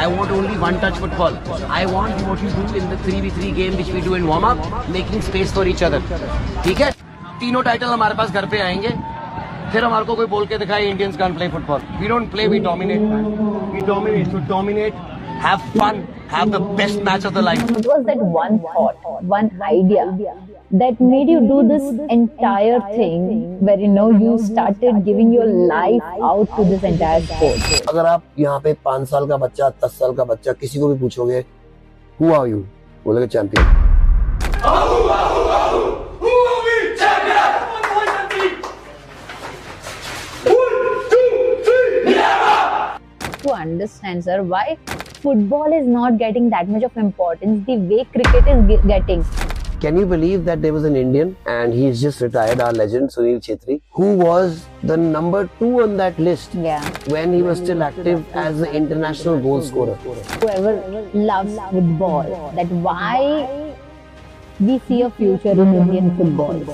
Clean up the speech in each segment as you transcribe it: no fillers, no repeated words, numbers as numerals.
I want only one touch football. I want what you do in the 3v3 game which we do in warm up, making space for each other. ठीक है? तीनों title हमारे पास घर पे आएंगे. फिर हमारे को कोई बोल के दिखाए Indians can't play football. We don't play, we dominate. We dominate. So dominate, have fun, have the best match of the life. What was that one thought, one idea that made you do this entire thing where you started giving your life out to this entire sport? अगर आप यहाँ पे 5 साल का बच्चा, 10 साल का बच्चा किसी को भी पूछोगे, who are you? बोलेगा champion. To understand, sir, why football is not getting that much of importance the way cricket is getting. Can you believe that there was an Indian and he's just retired, our legend Sunil Chhetri, who was the number 2 on that list when he was still active as the international goal scorer. Whoever loves football, that why we see a future in Indian football.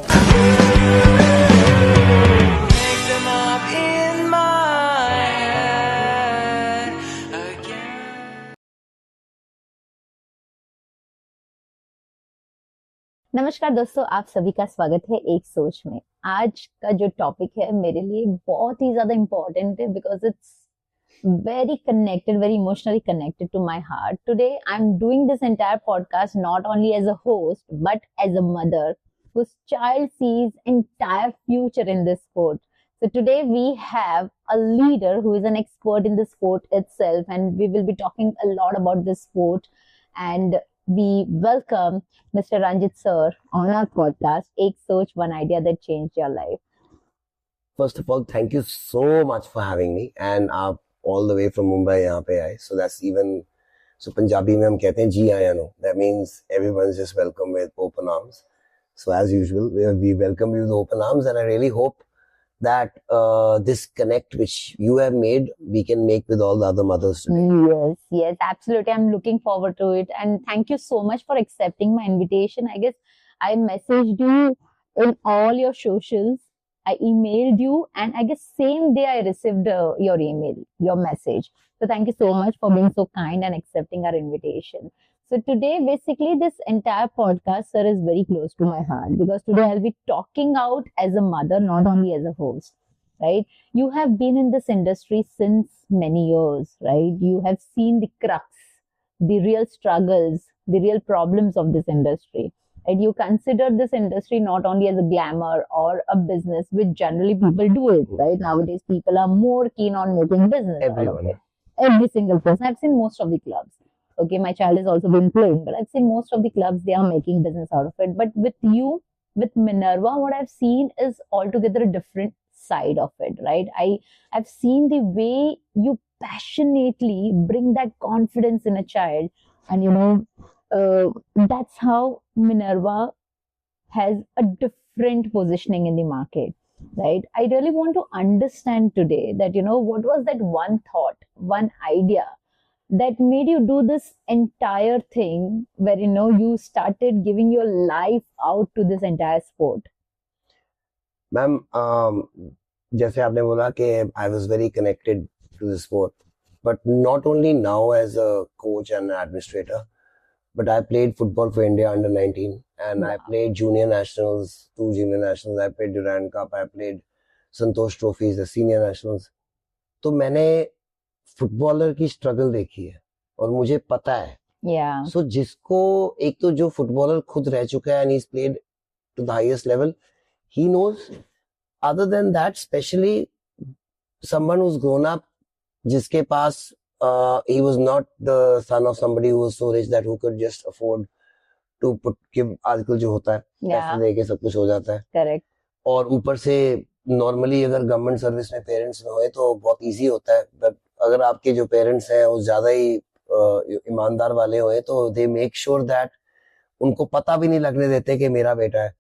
नमस्कार दोस्तों, आप सभी का स्वागत है एक सोच में। आज का जो टॉपिक है मेरे लिए बहुत ही ज्यादा इम्पोर्टेंट है because it's very connected, very emotionally connected to my heart. Today I'm doing this entire podcast not only as a host but as a mother whose child sees entire future in this sport. So today we have a leader who is an expert in the sport itself, and we will be talking a lot about this sport. And we welcome Mr. Ranjit sir on our podcast, Ek Soch, One Idea That Changed Your Life. First of all, thank you so much for having me, and आप all the way from Mumbai यहाँ पे आए. So that's even, so Punjabi में हम कहते हैं जी आया no. That means everyone's just welcome with open arms. So as usual, we welcome you with open arms, and I really hope that this connect which you have made, we can make with all the other mothers today. Yes, absolutely. I'm looking forward to it. And thank you so much for accepting my invitation. I guess I messaged you in all your socials. I emailed you, and I guess same day I received your email, your message. So thank you so much for being so kind and accepting our invitation. So today, basically, this entire podcast, sir, is very close to my heart because today I'll be talking out as a mother, not only as a host, right? You have been in this industry since many years, right? You have seen the crux, the real struggles, the real problems of this industry. And you consider this industry not only as a glamour or a business, which generally people do it, right? Nowadays, people are more keen on making business. Everyone. Every single person. I've seen most of the clubs. Okay, my child has also been playing, but I've seen most of the clubs, they are making business out of it. But with you, with Minerva, what I've seen is altogether a different side of it, right? I've seen the way you passionately bring that confidence in a child, and that's how Minerva has a different positioning in the market, right? I really want to understand today that, what was that one thought, one idea that made you do this entire thing where, you started giving your life out to this entire sport? Ma'am, जैसे आपने बोला कि I was very connected to the sport, but not only now as a coach and an administrator, but I played football for India under 19, and I played junior nationals, 2 junior nationals. I played Durand Cup. I played Santosh Trophies, the senior nationals. तो मैंने footballer की struggle देखी है और मुझे पता है. So जिसको एक तो जो फुटबॉलर खुद रह चुका है and he's played to the highest level, he knows. Other than that, especially someone who's grown up, जिसके पास he was not the son of somebody who was so rich that who could just afford to give. आजकल जो होता है पैसे देके सब कुछ हो जाता है. Correct. और ऊपर से नॉर्मली अगर गवर्नमेंट सर्विस में पेरेंट्स में होए तो बहुत इजी होता है, बट अगर आपके जो पेरेंट्स हैं वो ज्यादा ही ईमानदार वाले होए तो दे मेक श्योर दैट उनको पता भी नहीं लगने देते कि मेरा बेटा है.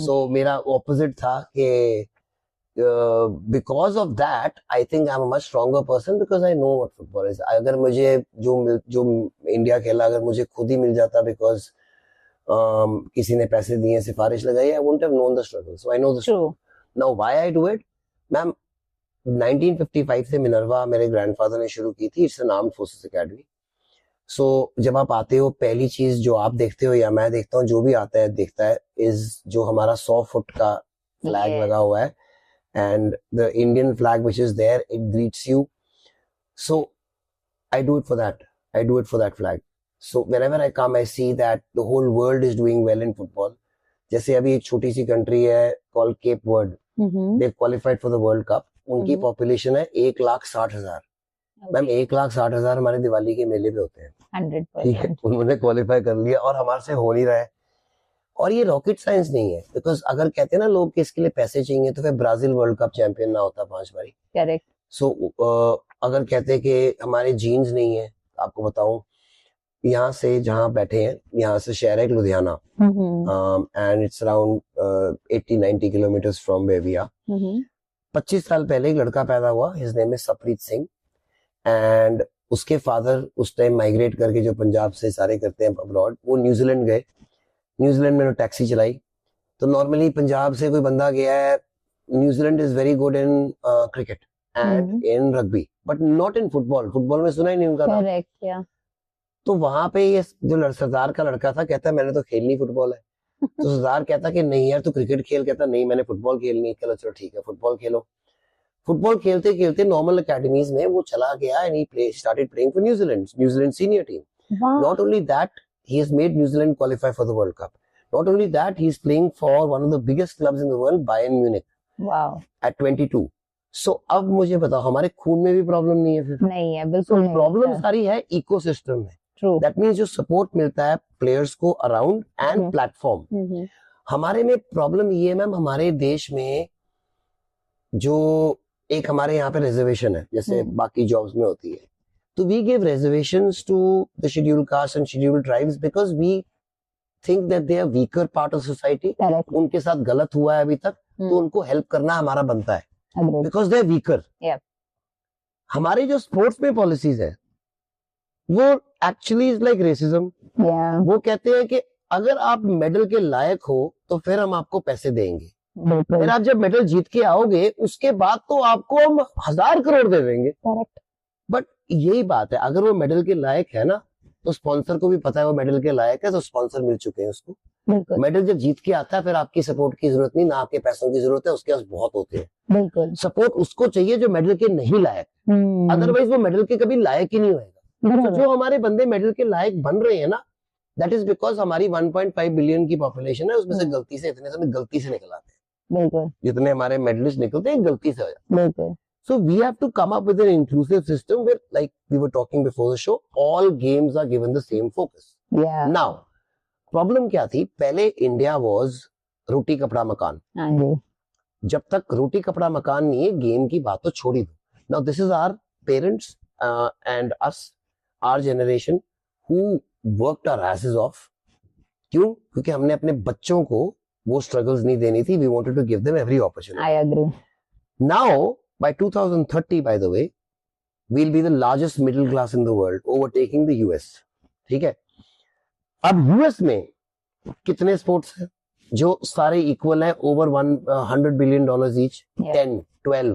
सो मेरा ऑपोजिट था कि because of that, I think I'm a much stronger person because I know what football is. अगर मुझे जो इंडिया खेला अगर मुझे खुद ही मिल जाता because किसी ने पैसे दिए, सिफारिश लगाई, I wouldn't have known the struggle. So I know the struggle. Now why I do it, ma'am, 1955 से मिनर्वा मेरे ग्रैंडफादर ने शुरू की थी. It's an armed forces academy. So जब आप आते हो पहली चीज जो आप देखते हो या मैं देखता हूँ, जो भी आता है देखता है, इज जो हमारा 100 फुट का फ्लैग Yes. लगा हुआ है, and the Indian flag which is there, it greets you. So I do it for that. I do it for that flag. So whenever I come, I see that the whole world is doing well in football. जैसे अभी एक छोटी सी country है called Cape Verde. They've qualified for the World Cup. उनकी population है 1,60,000. Ma'am 1,60,000 हमारे दिवाली के मेले पे होते हैं. 100%. ठीक है, उन्होंने क्वालिफाई कर लिया और हमारे से हो नहीं रहा है. और ये रॉकेट साइंस नहीं है, बिकॉज अगर कहते हैं ना लोग कि इसके लिए पैसे चाहिए, तो फिर ब्राजील वर्ल्ड कप चैंपियन ना होता 5 बारी. करेक्ट. सो अगर कहते हैं कि हमारे जीन्स नहीं है, आपको बताऊं, यहाँ से जहाँ बैठे हैं, यहाँ से शहर है Ludhiana, and it's around 80-90 kilometres from where we are. 25 साल पहले एक लड़का पैदा हुआ, his name is Sapreet Singh, and उसके फादर उस टाइम माइग्रेट करके जो पंजाब से सारे करते हैं अब्रॉड, वो न्यूजीलैंड गए. न्यूजीलैंड में टैक्सी चलाई. तो नॉर्मली पंजाब से कोई बंदा गया है, New Zealand is very good in cricket and in rugby, but not in football. Football में सुना ही नहीं उनका नाम. Correct, yeah. तो वहां पे ये जो सरदार का लड़का था, कहता है मैंने तो खेलनी फुटबॉल है. तो सरदार कहता कि नहीं यार तू क्रिकेट खेल. कहता नहीं मैंने फुटबॉल खेलनी है. चलो ठीक है फुटबॉल खेलो. फुटबॉल खेलते खेलते नॉर्मल अकेडमीज में वो चला गया and he started playing for New Zealand senior team. Wow. Not only that, he has made New Zealand qualify for the World Cup. Not only that, he is playing for one of the biggest clubs in the world, Bayern Munich. Wow. At 22. सो अब मुझे बताओ हमारे खून में भी problem नहीं है फिर? नहीं है, बिल्कुल नहीं. प्रॉब्लम सारी है इकोसिस्टम में. True. दैट मींस जो सपोर्ट मिलता है प्लेयर्स को अराउंड एंड प्लेटफॉर्म. हमारे में प्रॉब्लम ये है मैम, हमारे देश में जो एक हमारे यहाँ पे रिजर्वेशन है जैसे बाकी जॉब्स में होती है, तो we give reservations to the scheduled caste and scheduled tribes because we think that they are weaker part of society. उनके साथ गलत हुआ है अभी तक, तो उनको हेल्प करना हमारा बनता है. Because they're weaker. Yep. हमारी जो स्पोर्ट्स में पॉलिसीज है वो एक्चुअली इज लाइक रेसिज्म. वो कहते हैं कि अगर आप मेडल के लायक हो तो फिर हम आपको पैसे देंगे. फिर आप जब मेडल जीत के आओगे उसके बाद तो आपको हम 1,000 करोड़ दे देंगे. बट यही बात है, अगर वो मेडल के लायक है ना, तो स्पॉन्सर को भी पता है वो मेडल के लायक है, तो स्पॉन्सर मिल चुके हैं उसको. मेडल जब जीत के आता है फिर आपकी सपोर्ट की जरूरत नहीं, ना आपके पैसों की जरूरत है, उसके पास बहुत होते हैं. बिल्कुल. सपोर्ट उसको चाहिए जो मेडल के नहीं लायक, अदरवाइज वो मेडल के कभी लायक ही नहीं होएगा. तो जो हमारे बंदे मेडल के लायक बन रहे हैं ना, दैट इज बिकॉज हमारी 1.5 बिलियन की पॉपुलेशन है, उसमें से गलती से इतने समय गलती से निकल आते हैं. बिल्कुल. जितने हमारे मेडलिस्ट निकलते हैं गलती से हो जाते हैं. So we have to come up with an inclusive system where, like we were talking before the show, all games are given the same focus. Yeah. Now, problem क्या थी? पहले इंडिया वाज रोटी कपड़ा मकान. जब तक रोटी कपड़ा मकान नहीं है, गेम की बात तो छोड़ ही दो. Now this is our parents and us, our generation who worked our asses off. क्यों? क्योंकि हमने अपने बच्चों को वो स्ट्रगल्स नहीं देनी थी. We wanted to give them every opportunity. I agree. Now by 2030, by the way, we'll be the largest middle class in the world, overtaking the US. ठीक है? अब यूएस में कितने स्पोर्ट्स हैं जो सारे इक्वल है, over $100 billion each? 10, 12.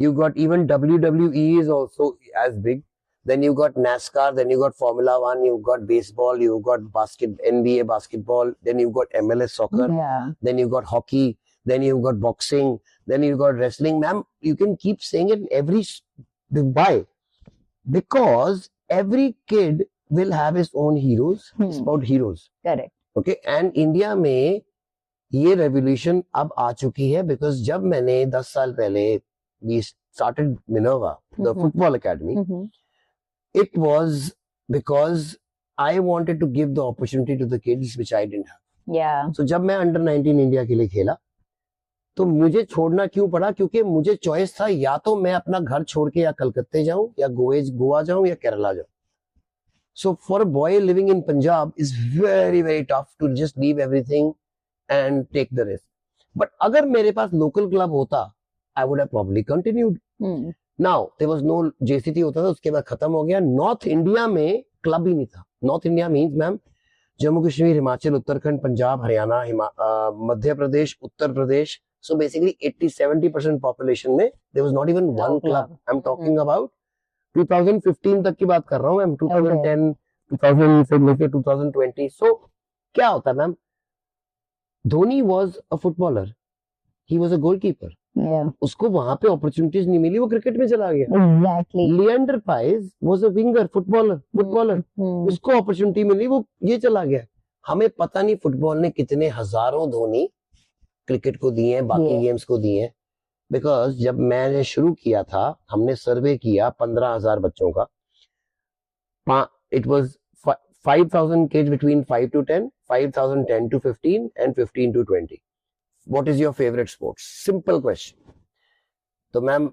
You got even WWE is also as big. Then you got NASCAR, then you got Formula 1, you got baseball, you got NBA basketball, then you got MLS soccer, then you got hockey, then you got boxing, then you got wrestling. Ma'am, you can keep saying it every. Why? Because every kid will have his own heroes. It's about heroes. Correct. Okay, and India में ये revolution अब आ चुकी है, because जब मैंने 10 साल पहले we started Minerva, the football academy, it was because I wanted to give the opportunity to the kids which I didn't have. Yeah. So जब मैं under 19 इंडिया के लिए खेला, तो मुझे छोड़ना क्यों पड़ा? क्योंकि मुझे चॉइस था, या तो मैं अपना घर छोड़ के या कलकत्ते जाऊं, या गोवा जाऊं, या केरला जाऊं. So for a boy living in Punjab is very very tough to just leave everything and take the risk. But अगर मेरे पास लोकल क्लब होता, I would have probably continued. Now there was no JCT होता था, उसके बाद खत्म हो गया. नॉर्थ इंडिया में क्लब ही नहीं था. North India means ma'am Jammu Kashmir, Himachal, Uttarakhand, Punjab, Haryana, Madhya Pradesh, Uttar Pradesh. So basically 80-70% population में there was not even one club. I'm talking about 2015 तक की बात कर रहा हूँ मैं. 2010 2000 से लेके 2020. So क्या होता है ma'am, Dhoni was a footballer, he was a goalkeeper. Yeah, उसको वहां पे अपॉर्चुनिटीज नहीं मिली, वो क्रिकेट में चला गया. exactly. Leander price was a winger, footballer. उसको अपॉर्चुनिटी मिली, वो ये चला गया. हमें पता नहीं फुटबॉल ने कितने हजारों धोनी क्रिकेट को दिए हैं, बाकी गेम्स को दिए हैं. बिकॉज जब मैंने शुरू किया था, हमने सर्वे किया 15,000 बच्चों का. It was 5,000 kids between 5 to 10, 5,000 10 to 15 and 15 to 20. What is your favorite sport? Simple question. तो मैम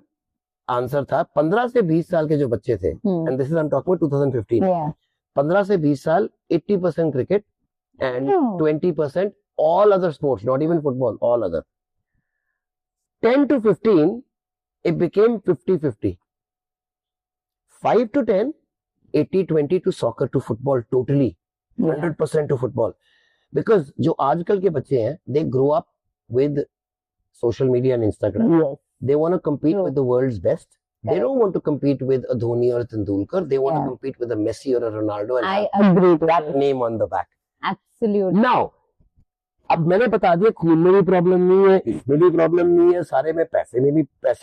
आंसर था 15 से 20 साल के जो बच्चे थे, and this is I am talking about 2015. Yeah. 15 से 20 साल 80% cricket and 20% all other sports, not even football, all other. 10 to 15 it became 50-50. 5 to 10 80-20 to soccer to football, totally 100% to football. Because जो आजकल के बच्चे हैं, they grow up with social media and Instagram. Yes. They want to compete True. with the world's best. They Correct. don't want to compete with a Dhoni or a Tendulkar. They want to compete with a Messi or a Ronaldo and I have agree to that that. name on the back. Absolutely. Now, अब मैंने बता दिया खून में भी problem नहीं है, इसमें भी प्रॉब्लम नहीं है, सारे में पैसे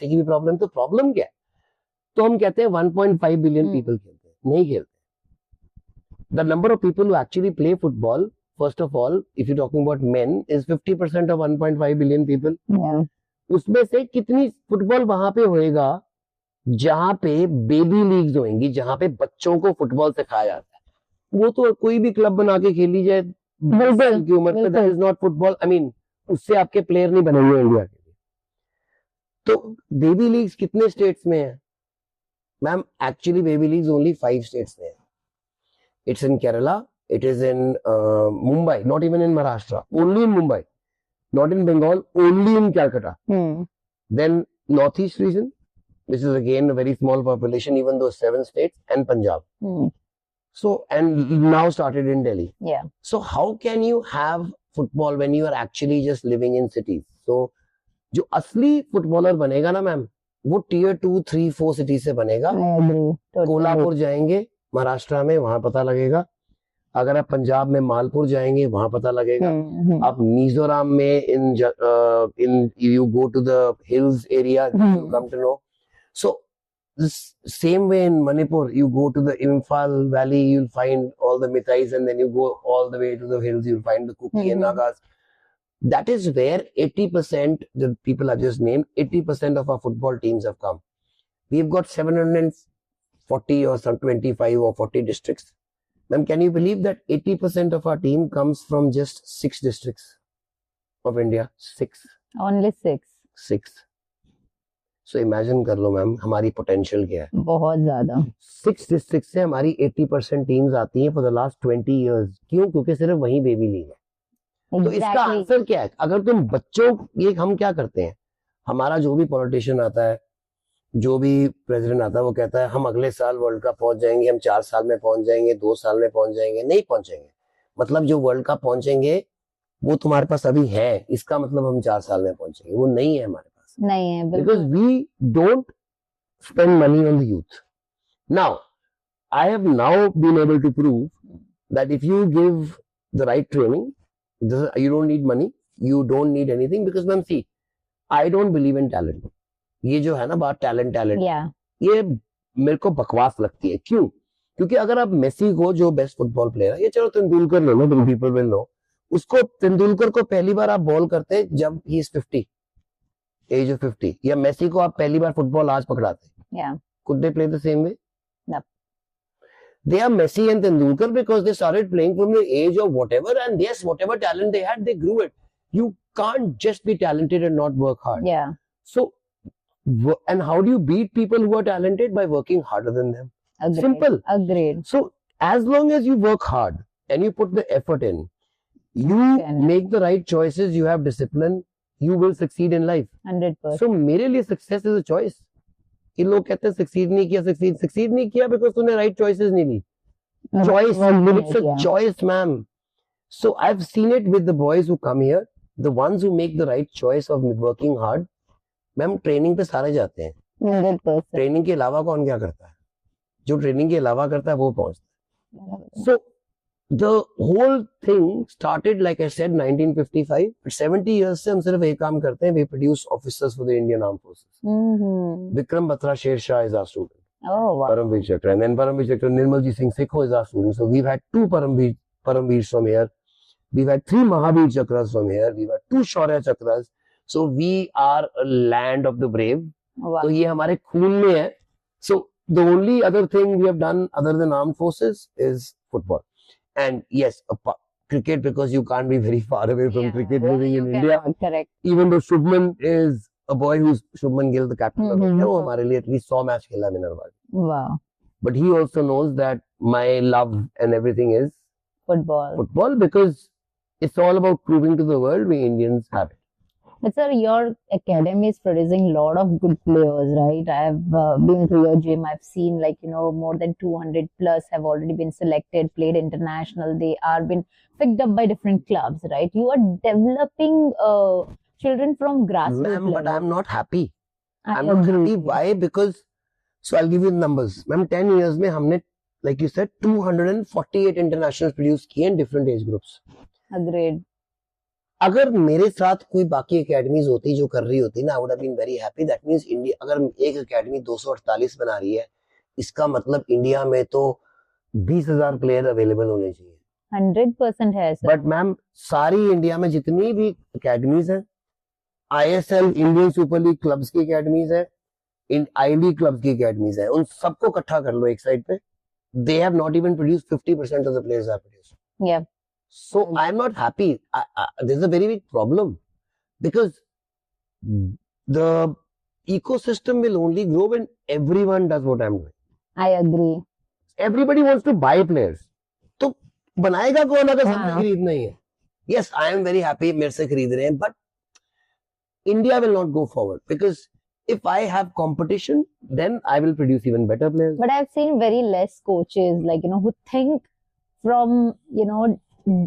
की भी प्रॉब्लम. तो प्रॉब्लम क्या है? तो हम कहते हैं 1.5 बिलियन पीपल खेलते हैं. नहीं खेलते. The number of people who actually play football, first of all, if you're talking about men, is 50% of 1.5 billion people. Yeah. उसमें से कितनी फुटबॉल वहां पे होएगा जहां पे बेबी लीग्स होंगी, जहां पे बच्चों को फुटबॉल सिखाया जाता है. वो तो कोई भी क्लब बना के खेली जाए की उम्र पे, that is not football. I mean उससे आपके प्लेयर नहीं बनेंगे इंडिया के लिए. तो बेबी लीग्स कितने स्टेट्स में है ma'am? Actually baby leagues only 5 states में है. It's in Kerala, it is in Mumbai, not even in Maharashtra, only in Mumbai, not in Bengal, only in Calcutta. Then Northeast region, which is again a very small population, even though 7 states, and Punjab. So, and now started in Delhi. Yeah. So how can you have football when you are actually just living in cities? So, जो असली footballer बनेगा ना ma'am, वो tier 2, 3, 4 cities से बनेगा. I agree. Totally. Kolhapur जाएंगे महाराष्ट्र में, वहां पता लगेगा. अगर आप पंजाब में मालपुर जाएंगे, वहां पता लगेगा. आप मिजोरम में in you go to the hills area, you come to know. So this same way in Manipur, you go to the Imphal Valley, you'll find all the Mithais, and then you go all the way to the hills, you'll find the Kuki and Nagas. That is where 80%, the people I've just named, 80% of our football teams have come. We've got 740 or some 25 or 40 districts. Ma'am, can you believe that 80% of our team comes from just 6 districts of India? 6. Only 6. 6. So imagine कर लो ma'am हमारी potential क्या है. बहुत ज्यादा. 6 district से हमारी 80% teams आती हैं फॉर द लास्ट 20 इयर्स. क्यों? क्योंकि सिर्फ वही बेबी लीग है. तो इसका आंसर क्या है? अगर तुम बच्चों, ये हम क्या करते हैं, हमारा जो भी पॉलिटिशियन आता है, जो भी प्रेसिडेंट आता है, वो कहता है हम अगले साल वर्ल्ड कप पहुंच जाएंगे, हम 4 साल में पहुंच जाएंगे, 2 साल में पहुंच जाएंगे. नहीं पहुंचेंगे. मतलब जो वर्ल्ड कप पहुंचेंगे वो तुम्हारे पास अभी है, इसका मतलब हम 4 साल में पहुंचेंगे, वो नहीं है हमारे पास. नहीं है. Because we don't spend money on the youth. Now, I have now been able to prove that if you give the right training, you don't need money, you don't need anything. Because ma'am, see, I don't believe in talent. ये जो है ना बात talent, Yeah. ये मेरे को बकवास लगती है. क्यों? क्योंकि अगर आप मेसी को, जो बेस्ट फुटबॉल प्लेयर है, ये चलो तेंदुलकर ले लो, पीपल विल नो, उसको तेंदुलकर को पहली बार आप बॉल करते जब ही इज 50, एज ऑफ 50, या मेसी को आप पहली बार फुटबॉल आज पकड़ाते. Yeah. Could they play the same way? No. They are Messi and Tendulkar because they started playing from the age of whatever, and yes, whatever talent they had, they grew it. You can't just be talented and not work hard. Yeah. So, and how do you beat people who are talented? By working harder than them. Agreed. Simple. Agreed. So, as long as you work hard and you put the effort in, you make the right choices, you have discipline, you will succeed in life. 100%. So, मेरे लिए success is a choice. ये लोग कहते हैं succeed नहीं किया, succeed नहीं किया because तूने right choices नहीं ली. Choice, it's a choice, ma'am. So I've seen it with the boys who come here, the ones who make the right choice of working hard. Ma'am training पे सारे जाते हैं. 100%. Training के अलावा कौन क्या करता है? जो ट्रेनिंग के अलावा करता है वो पहुंचता So the whole thing started, like I said, 1955. But 70 years से हम सिर्फ एक काम करते हैं. We produce officers for the Indian Armed Forces. Vikram Batra Sher Shah is our student. Oh, wow. Paramveer Chakra. And then Paramveer Chakra Nirmalji Singh Sikho is our student. So we've had 2 Paramveers from here. We've had 3 Mahavir Chakras from here. We've had 2 Shaurya Chakras. So we are a land of the brave. Wow. तो ये हमारे खून में है. So the only other thing we have done other than armed forces is football. And yes, cricket, because you can't be very far away from cricket living in India. Correct. Even though Shubman is a boy who's Shubman Gill, the captain of India, वो हमारे लिए at least 100 match खेला Minerva. Wow. But he also knows that my love and everything is Football, because it's all about proving to the world we Indians have it. But sir, your academy is producing a lot of good players, right? I've been to your gym. I've seen more than 200 plus have already been selected, played international. They are been picked up by different clubs, right? You are developing children from grassroots Ma'am, but level. I'm not happy. I I'm not agree. happy. Why? Because, so I'll give you the numbers. Ma'am, 10 years में हमने, like you said, 248 internationals produce किए in different age groups. Agreed. अगर मेरे साथ कोई बाकी academies होती जो कर रही होती ना, I would have been very happy. That means India, अगर एक एकेडमी 248 बना रही है, इसका मतलब इंडिया में तो 20,000 प्लेयर अवेलेबल होने चाहिए. 100% है सर. बट मैम, सारी इंडिया में जितनी भी एकेडमीज हैं, ISL Indian super league clubs की एकेडमीज है, इन आई लीग क्लब्स की एकेडमीज है, उन सबको इकट्ठा कर लो एक साइड पे. They have not even produced 50% of the players are produced. Yeah. So I'm not happy. There's a very big problem because the ecosystem will only grow when everyone does what I'm doing. I agree. Everybody wants to buy players. तो बनाएगा कौन अगर सबने खरीदना ही है? Yes, I am very happy मेरे से खरीद रहे हैं, but India will not go forward because if I have competition, then I will produce even better players. But I've seen very less coaches who think from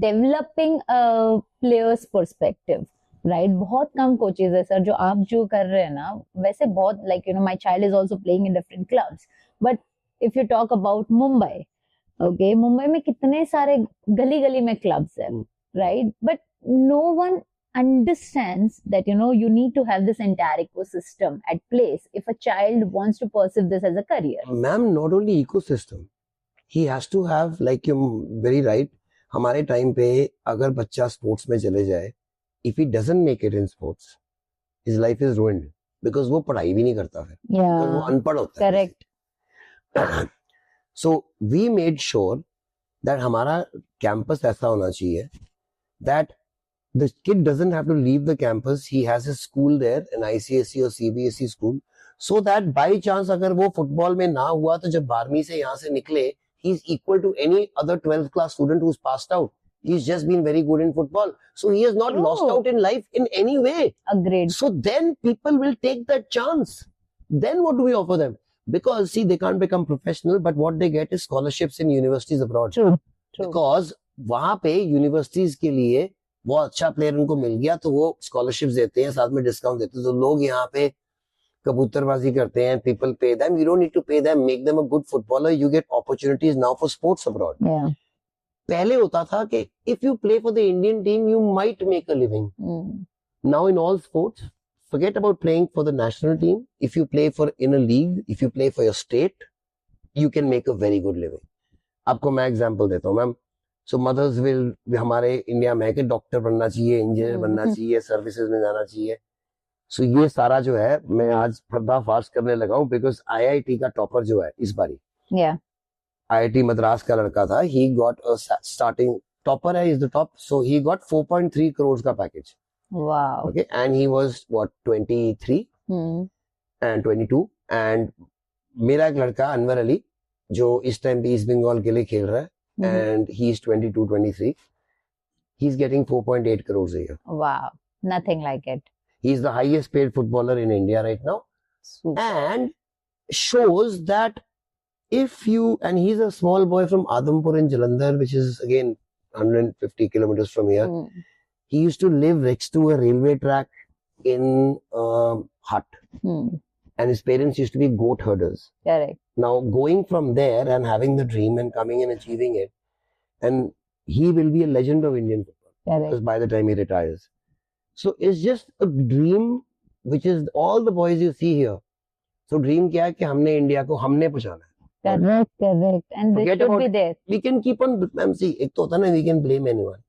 developing a player's perspective, right? बहुत कम coaches है sir जो आप जो कर रहे हैं ना, वैसे बहुत my child is also playing in different clubs, but if you talk about Mumbai, okay, Mumbai में कितने सारे गली गली में clubs है, right? But no one understands that you need to have this entire ecosystem at place if a child wants to pursue this as a career. Ma'am, not only ecosystem, he has to have, like you're very right, हमारे time पे अगर बच्चा sports में चले जाए, if he doesn't make it in sports, his life is ruined because वो पढ़ाई भी नहीं करता फिर, because वो अनपढ़ होता है. Correct. So we made sure that हमारा कैंपस ऐसा होना चाहिए that the kid doesn't have to leave the campus. He has a school there, an ICSE or CBSE school, so that by chance अगर वो फुटबॉल में ना हुआ तो जब 12वीं से यहाँ से निकले, he's equal to any other 12th class student who's passed out. He's just been very good in football. So he has not lost out in life in any way. Agreed. So then people will take that chance. Then what do we offer them? Because see, they can't become professional, but what they get is scholarships in universities abroad. True. Because वहाँ पे universities के लिए वो अच्छा player उनको मिल गया तो वो scholarships देते हैं, साथ में discount देते हैं. तो लोग यहाँ पे कबूतरबाजी करते हैं. People pay them. You don't need to pay them. Make them a good footballer. You get opportunities now for sports abroad. Yeah. पहले होता था कि if you play for the Indian team, you might make a living. Now in all sports, forget about playing for the national team. If you play in a league, if you play for your state, you can make a very good living. आपको मैं example देता हूँ ma'am. So mothers will, हमारे India में है कि doctor बनना चाहिए, इंजीनियर बनना चाहिए, सर्विसेज में जाना चाहिए. So ये सारा जो है मैं आज पर्दाफाश करने लगा हूँ because IIT का टॉपर जो है इस बारी, Yeah. IIT मद्रास का लड़का था. He got a starting topper है, is the top. So he got 4.3 crores का package. Wow. Okay, and he was what 23 and 22. And मेरा एक लड़का अनवर अली जो इस टाइम पे ईस्ट बंगाल के लिए खेल रहा है, and he's 22, 23. He's getting 4.8 crores a year. Wow. Nothing like it. He's the highest paid footballer in India right now. Super. And shows that if you, and he's a small boy from Adampur in Jalandhar, which is again 150 kilometers from here. He used to live next to a railway track in a hut. And his parents used to be goat herders. Correct. Now going from there and having the dream and coming and achieving it, and he will be a legend of Indian football because Correct. by the time he retires. So it's just a dream which is all the boys you see here. So dream क्या है कि हमने India को हमने पहुंचाना है. Correct, correct. And this Forget should about be there. We can keep on MC. एक तो होता है ना we can blame anyone.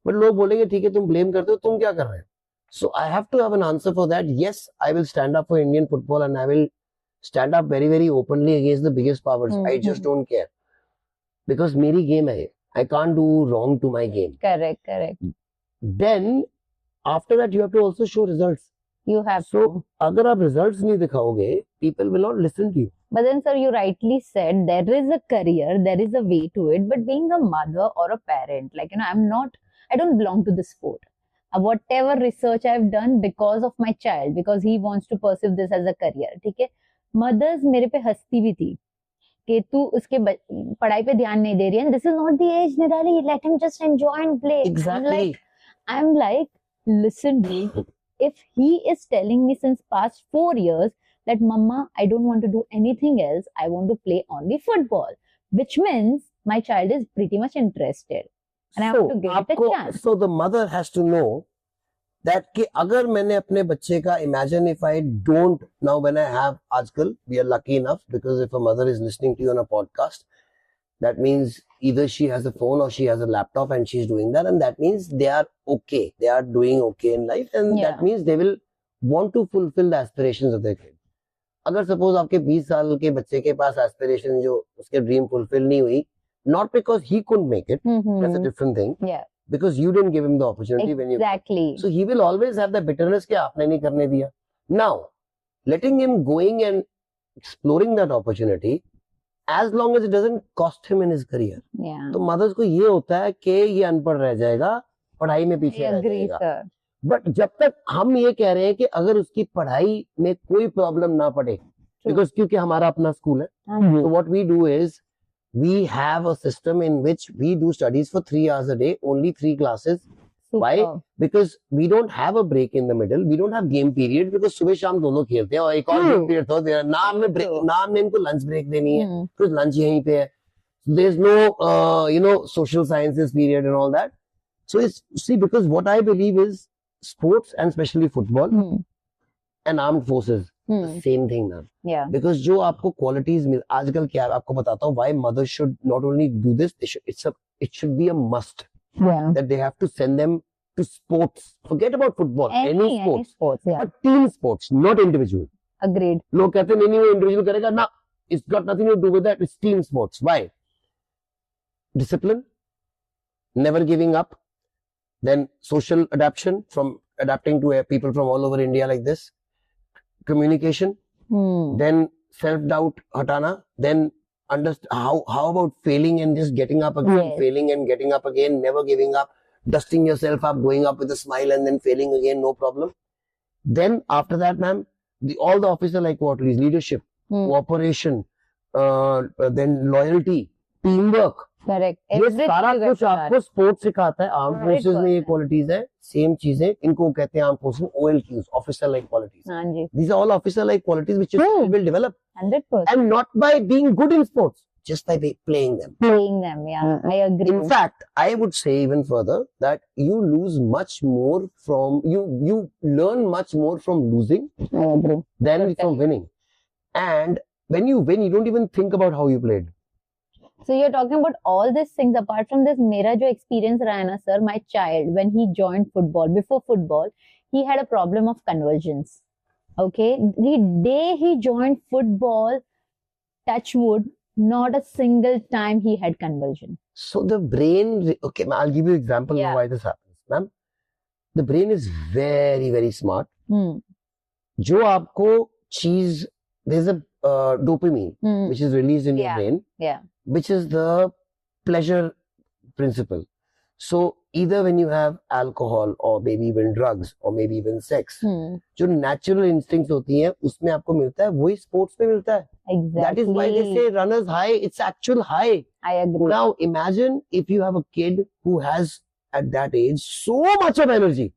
But लोग बोलेंगे ठीक है तुम blame करते हो तुम क्या कर रहे हो? So I have to have an answer for that. Yes, I will stand up for Indian football and I will stand up very very openly against the biggest powers. I just don't care because मेरी game है. I can't do wrong to my game. Correct, correct. Then after that you have to also show results. You have So to. अगर आप results नहीं दिखाओगे, people will not listen to you. But then, sir, you rightly said there is a career, there is a way to it. But being a mother or a parent, like, I don't belong to the sport. Whatever research I've done because of my child, because he wants to pursue this as a career, ठीक है? Mothers मेरे पे हंसती भी थी कि तू उसके पढ़ाई पे ध्यान नहीं दे रही है. And this is not the age, Nirali. Let him just enjoy and play. Exactly. I'm like, listen, dude, if he is telling me since past 4 years that Mama, I don't want to do anything else, I want to play only football, which means my child is pretty much interested. And I have to give it a chance. So the mother has to know that कि अगर मैंने अपने बच्चे का imagine if I don't now when I have आजकल we are lucky enough because if a mother is listening to you on a podcast that means either she has a phone or she has a laptop and she's doing that and that means they are okay, they are doing okay in life and Yeah. that means they will want to fulfill the aspirations of their kid. अगर suppose आपके 20 साल के बच्चे के पास aspiration जो उसके dream fulfill नहीं हुई not because he couldn't make it, that's a different thing. Yeah. Because you didn't give him the opportunity when you Exactly. so he will always have the bitterness कि आपने नहीं करने दिया. Now, letting him going and exploring that opportunity, as long as it doesn't cost him in his career. Yeah. तो mothers को ये होता है कि ये अनपढ़ रह जाएगा, पढ़ाई में I पीछे रह agree, जाएगा. sir. But जब तक हम ये कह रहे हैं कि अगर उसकी पढ़ाई में कोई प्रॉब्लम ना पड़े, because क्योंकि हमारा अपना स्कूल है, so what we do is we have a system in which we do studies for 3 hours a day, only 3 classes. Why? Superb. Because we don't have a break in the middle. We don't have game period because सुबह शाम दोनों खेलते हैं और एक और game period तो होता है. ना हमने break, ना हमने इनको lunch break देनी है. फिर lunch यहीं पे है. There's no social sciences period and all that. So it's see because what I believe is sports and especially football and armed forces same thing ना. Yeah. Because जो आपको qualities मिल आजकल क्या है आपको बताता हूँ why mothers should not only do this it should be a must. Yeah. That they have to send them to sports. Forget about football. Any sports. Yeah. But team sports, not individual. Agreed. लोग कहते हैं नहीं वो individual करेगा ना. It's got nothing to do with that. It's team sports. Why? Discipline, never giving up, then social adapting to people from all over India like this, communication, then self-doubt hatana, then how about failing and just getting up again, Yes. failing and getting up again, never giving up, dusting yourself up, going up with a smile and then failing again, no problem. Then after that, ma'am, all the officer-like qualities, leadership, cooperation, then loyalty, teamwork. Correct. ये सारा कुछ आपको sports सिखाता है. Arm forces में ये qualities है, same चीजें. इनको कहते हैं arm forces OLQs, officer like qualities. हाँ जी. These are all officer like qualities which you will develop 100%. and not by being good in sports, just by playing them. Playing them, yeah. I agree. In fact, I would say even further that you lose much more from you learn much more from losing I agree. than from winning. And when you win, you don't even think about how you played. So you're talking about all these things. Apart from this, मेरा जो experience रहा है ना, sir, my child, when he joined football, before football, he had a problem of convulsions. Okay, the day he joined football, touch wood, not a single time he had convulsion. So the brain, okay, I'll give you an example Yeah. of why this happens, ma'am. The brain is very, very smart. जो आपको चीज, there's a dopamine which is released in your Yeah. brain, Yeah. which is the pleasure principle. So either when you have alcohol or maybe even drugs or maybe even sex, जो natural instincts होती हैं उसमें आपको मिलता है वही sports में मिलता है. Exactly. That is why they say runner's high. It's actual high. I agree. Now imagine if you have a kid who has at that age so much of energy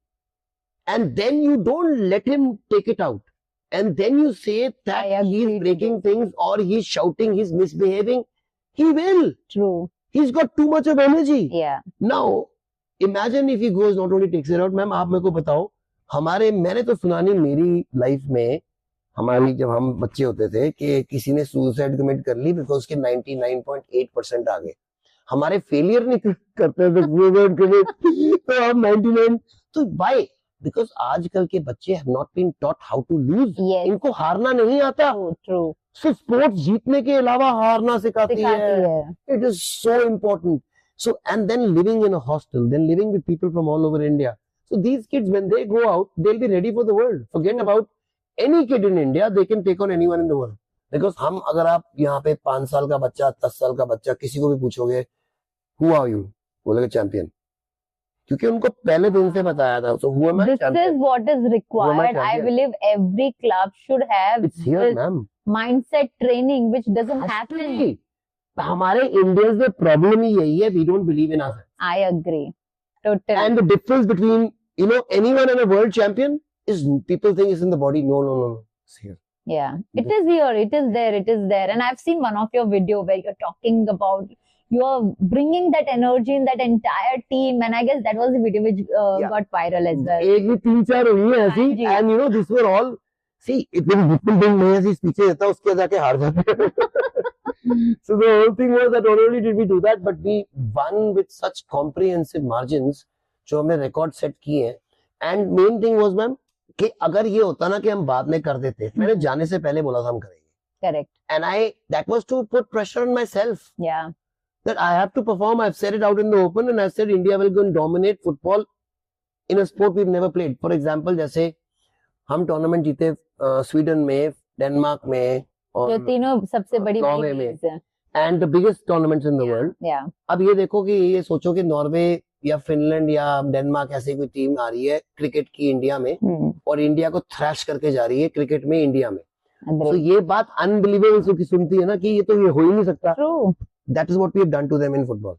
and then you don't let him take it out. and then you say that I agree he's to breaking things or he's shouting, he's misbehaving, he will. True. He's got too much of energy. Yeah. Now, imagine if he goes not only takes it out, ma'am आप मेरे को बताओ, मैंने तो सुना नहीं मेरी life में, हमारी जब हम बच्चे होते थे कि किसी ने सुसाइड कमिट कर ली बिकॉज के 99.8% आ गए. हमारे फेलियर नहीं करते थे सुसाइड कमिट, तो हम 99. तो व्हाई? बिकॉज आजकल के बच्चे have not been taught how to lose. Yes. इनको हारना नहीं आता. True. सो स्पोर्ट्स जीतने के अलावा हारना सिखाती है. It is so important. So, and then living in a hostel, then living with people from all over India. So these kids, when they go out, they'll be ready for the world. Forget about any kid in India, they can take on anyone in the world. Because हम अगर आप यहाँ पे 5 साल का बच्चा, 10 साल का बच्चा, किसी को भी पूछोगे, who are you? बोलेगा चैंपियन. क्योंकि उनको पहले दिन से बताया था. So who am I? This champion. is what is required. I believe every club should have It's here, ma'am. mindset training, which doesn't happen. Actually, हमारे इंडियंस में प्रॉब्लम ही यही है. We don't believe in ourselves. I agree. Totally. And the difference between, anyone and a world champion is people think it's in the body. No. It's here. Yeah, it is here. It is there. It is there. And I've seen one of your video where you're talking about you're bringing that energy in that entire team, and I guess that was the video which got viral as well. एक भी 3-4 हुई है ऐसी, and this were all. See, इतने people being मैं ऐसी speeches देता हूँ, उसके जाके हार जाते. So the whole thing was that not only did we do that, but we won with such comprehensive margins, जो हमने record set किए हैं. And main thing was, ma'am, कि अगर ये होता ना कि हम बाद में कर देते, मैंने जाने से पहले बोला था हम करेंगे. Correct. And that was to put pressure on myself. Yeah. That I have to perform. I've said it out in the open, and I said India will go and dominate football in a sport we've never played. For example, जैसे हम tournament जीते Sweden में, Denmark में, और जो तीनों सबसे बड़ी नॉर्वे में, leagues हैं. And the biggest tournaments in the world. Yeah. अब ये देखो कि ये सोचो कि नॉर्वे या फिनलैंड या डेनमार्क ऐसी कोई टीम आ रही है क्रिकेट की इंडिया में, और इंडिया को थ्रैश करके जा रही है क्रिकेट में इंडिया में. तो ये बात अनबिलीवेबल सुनती है ना कि ये तो ये हो ही नहीं सकता. True. That is what we have done to them in football.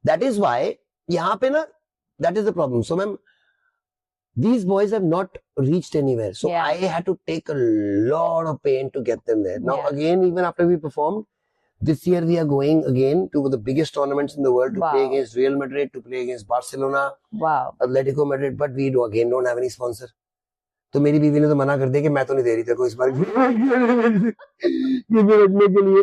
That is why यहाँ पे ना, that is the problem. So ma'am, these boys have not reached anywhere. So I had to take a lot of pain to get them there. Now again, even after we performed, this year we are going again to the biggest tournaments in the world to play against Real Madrid, to play against Barcelona, Atletico Madrid, but we don't have any sponsor. तो मेरी बीवी ने तो मना कर दिया कि मैं तो नहीं दे रही तेरे को इस बार ये बैठने के लिए.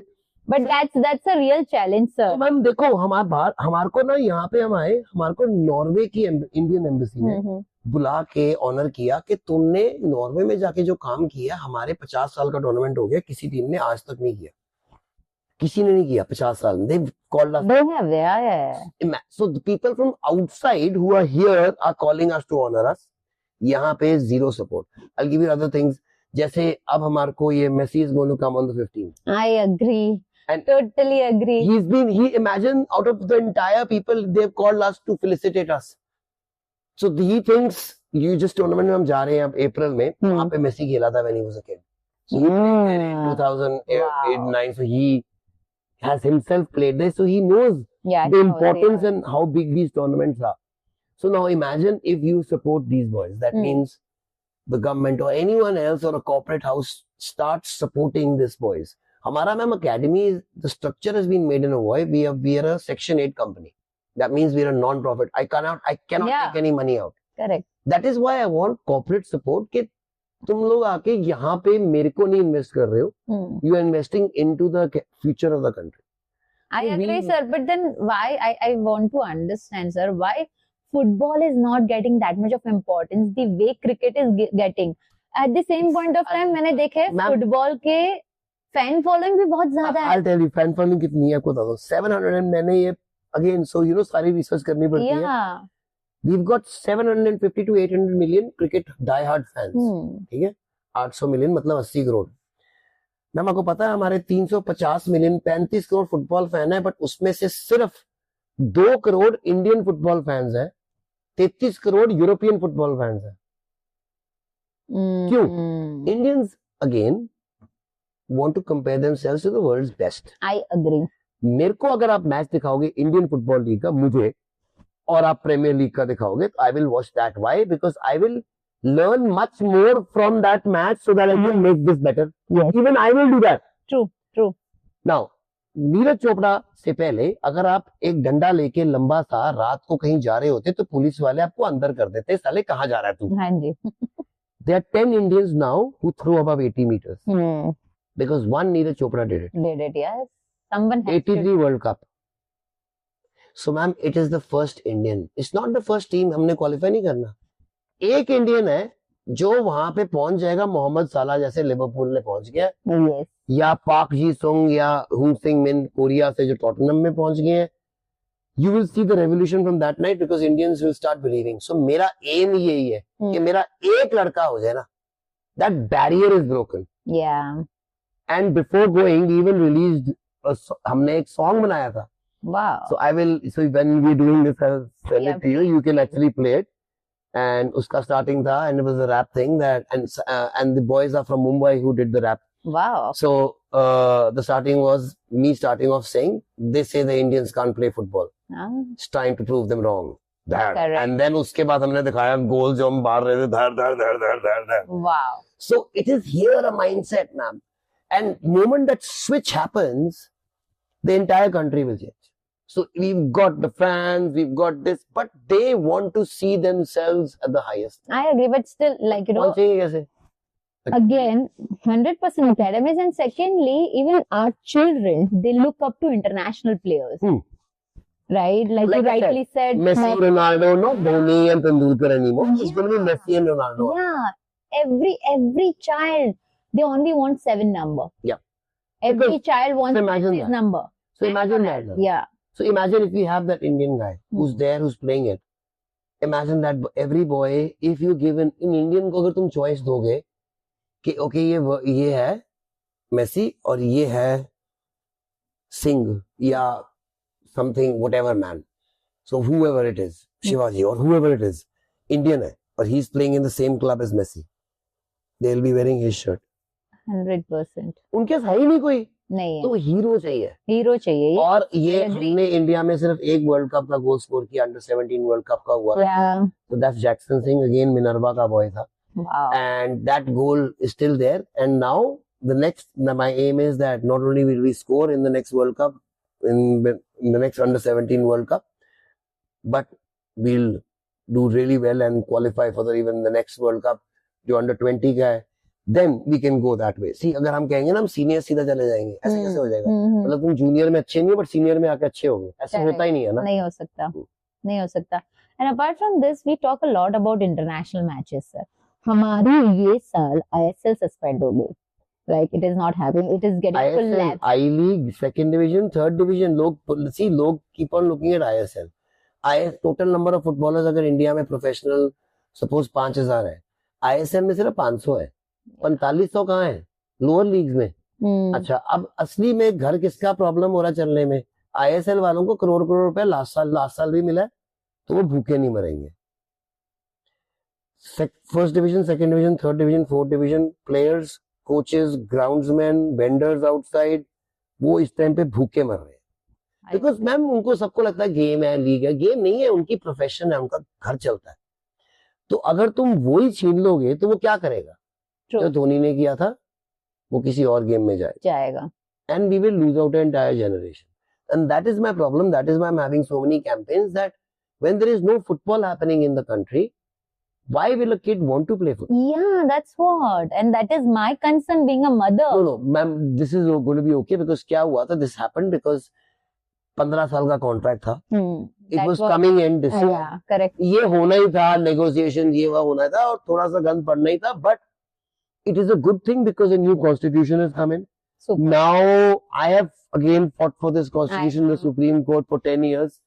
But that's a real challenge, sir. Ma'am देखो, हमारे को ना यहाँ पे हम आए, हमारे को नॉर्वे की इंडियन एम्बेसी ने बुला के ऑनर किया कि तुमने नॉर्वे में जाके जो काम किया, हमारे 50 साल का टूर्नामेंट हो गया, किसी टीम ने आज तक नहीं किया. किसी ने नहीं किया 50 साल में. They've called us. They have, yeah. So the people from outside who are here are calling us to honor us. यहाँ पे zero support. I'll give you other things. जैसे अब हमारे को ये Messi is going to come on the 15th. I agree. And totally agree. Imagine out of the entire people, they've called us to felicitate us. So he thinks, you just tournament में हम जा रहे हैं अब अप्रैल में, वहाँ पे Messi खेला था when he was a kid. So he played in 2008-9, so he has himself played there, so he knows the importance and how big these tournaments are. So now imagine if you support these boys, that means the government or anyone else or a corporate house starts supporting these boys. हमारा ma'am academy, the structure has been made in a way. We are a Section 8 company. That means we are a non-profit. I cannot take any money out. Correct. That is why I want corporate support कि तुम लोग आके यहाँ पे मेरे को नहीं invest कर रहे हो. You are investing into the future of the country. I agree, sir. But then why, I want to understand, sir, why football is not getting that much of importance the way cricket is getting. At the same point of time, मैंने देखा है football के fan following भी बहुत ज़्यादा है. I'll tell you, fan following कितनी है आपको बता दो. 700 and मैंने ये again, so सारी research करनी पड़ती है. We've got 750 to 800 million cricket die-hard fans. ठीक है? 800 million मतलब 80 करोड़. मैम आपको पता है हमारे 350 मिलियन 35 करोड़ फुटबॉल फैन है, बट उसमें से सिर्फ 2 करोड़ इंडियन फुटबॉल फैंस हैं, 33 करोड़ यूरोपियन फुटबॉल फैंस हैं. क्यों? Indians again want to compare themselves to the world's best. I agree. मेरे को अगर आप मैच दिखाओगे इंडियन फुटबॉल लीग का मुझे, और आप प्रीमियर लीग का दिखाओगे, तो I will watch that. Why? Because I will learn much more from that match so that I can make this better. Yes. Even I will do that. True. Now, Neeraj Chopra से पहले अगर आप एक डंडा लेके लंबा सा रात को कहीं जा रहे होते तो पुलिस वाले आपको अंदर कर देते, साले कहाँ जा रहा है तू? हाँ जी. There are 10 Indians now who throw above 80 meters because one Neeraj Chopra did it. Did it, yes. Someone has 83 World Cup. So ma'am, it is the first Indian. It's not the first team. हमने qualify नहीं करना. एक Indian है जो वहां पे पहुंच जाएगा, मोहम्मद साला जैसे लिवरपूल में पहुंच गया, Yes. या पाक जी सुंग या हुन सिंह मिन कोरिया से जो टॉटनहम में पहुंच गए हैं. You will see the revolution from that night because Indians will start believing. So मेरा एम यही है कि मेरा एक लड़का हो जाए ना, that barrier is broken. Yeah. And before going, we even released हमने एक song बनाया था. Wow. So I will. So when we're doing this, I'll send Yeah, it to you. You can actually play it. And उसका starting था, and it was a rap thing that, and the boys are from Mumbai who did the rap. Wow. So the starting was me starting off saying, they say the Indians can't play football. It's time to prove them wrong. There. Correct. And then उसके बाद हमने दिखाया गोल जो हम मार रहे थे, धर धर धर धर धर धर. Wow. So it is here a mindset, ma'am. And moment that switch happens, the entire country will change. So we've got the fans, we've got this, but they want to see themselves at the highest. I agree, but still, like, you know, कौन चाहिए कैसे? again, 100% academies, and secondly, even our children, they look up to international players. Right? Like you Like I rightly said. Messi, like, Ronaldo, not Dhoni and Tendulkar anymore. It's going to be Messi and Ronaldo. yeah, every child, they only want 7 number. Yeah. Every child wants So imagine his that. number. So imagine that. Yeah. So imagine if we have that Indian guy who's there, who's playing it. Imagine that every boy, if you give in Indian को अगर तुम choice दोगे कि okay ये है Messi और ये है Singh या something whatever man. So whoever it is, Shivaji or whoever it is, Indian है और he's playing in the same club as Messi. They'll be wearing his shirt. 100%. उनके साथ ही नहीं कोई, नहीं है. तो हीरो चाहिए. हीरो चाहिए. और ये I agree. हमने इंडिया में सिर्फ एक वर्ल्ड कप का गोल स्कोर किया, अंडर 17 वर्ल्ड कप का हुआ. Yeah. So that's Jackson Singh, again Minerva का बॉय था. Wow. And that goal is still there. And now my aim is that not only will we score in the next World Cup, in the next under 17 World Cup, but we'll do really well and qualify for even the next World Cup जो under 20 का है. Then we can go that way. See, अगर हम कहेंगे ना हम senior सीधा चले जाएंगे, ऐसे कैसे हो जाएगा? मतलब तुम जूनियर में अच्छे नहीं हो, बट सीनियर में आके अच्छे होंगे, ऐसा होता ही नहीं है ना. नहीं हो सकता. नहीं हो सकता. And apart from this, we talk a lot about international matches, sir. हमारी ये साल ISL suspend हो गई. Like it is not happening. It is getting ISL, collapsed. I League, second division, third division. लोग keep on looking at ISL. Total number of footballers अगर India में professional suppose 5,000 है, ISL में सिर्फ 500 है. 4500 कहाँ है लोअर लीग में. अच्छा, अब असली में घर किसका प्रॉब्लम हो रहा है चलने में? ISL वालों को करोड़ रुपए लास्ट साल भी मिला है, तो वो भूखे नहीं मरेंगे. First division, second division, third division, fourth division players, coaches, groundsman, vendors outside, वो इस टाइम पे भूखे मर रहे हैं. बिकॉज मैम उनको सबको लगता है गेम है, लीग है. गेम नहीं है, उनकी प्रोफेशन है, उनका घर चलता है. तो अगर तुम वो ही छीन लोगे तो वो क्या करेगा? जो धोनी ने किया था वो किसी और गेम में जाएगा. And we will lose out an entire generation. And that is my problem. That is why I'm having so many campaigns that when there is no football happening in the country, why will a kid want to play football? Yeah, that's what. And that is my concern being a mother. No, ma'am, this is going to be okay because क्या हुआ था? This happened because 15 साल का contract था. It was coming in this. Yeah, correct. ये होना ही था, negotiation ये वह होना था और थोड़ा सा गंद पड़ना ही था. But it is a good thing because a new constitution has come in. Super. Now I have again fought for this constitution in the Supreme Court for 10 years.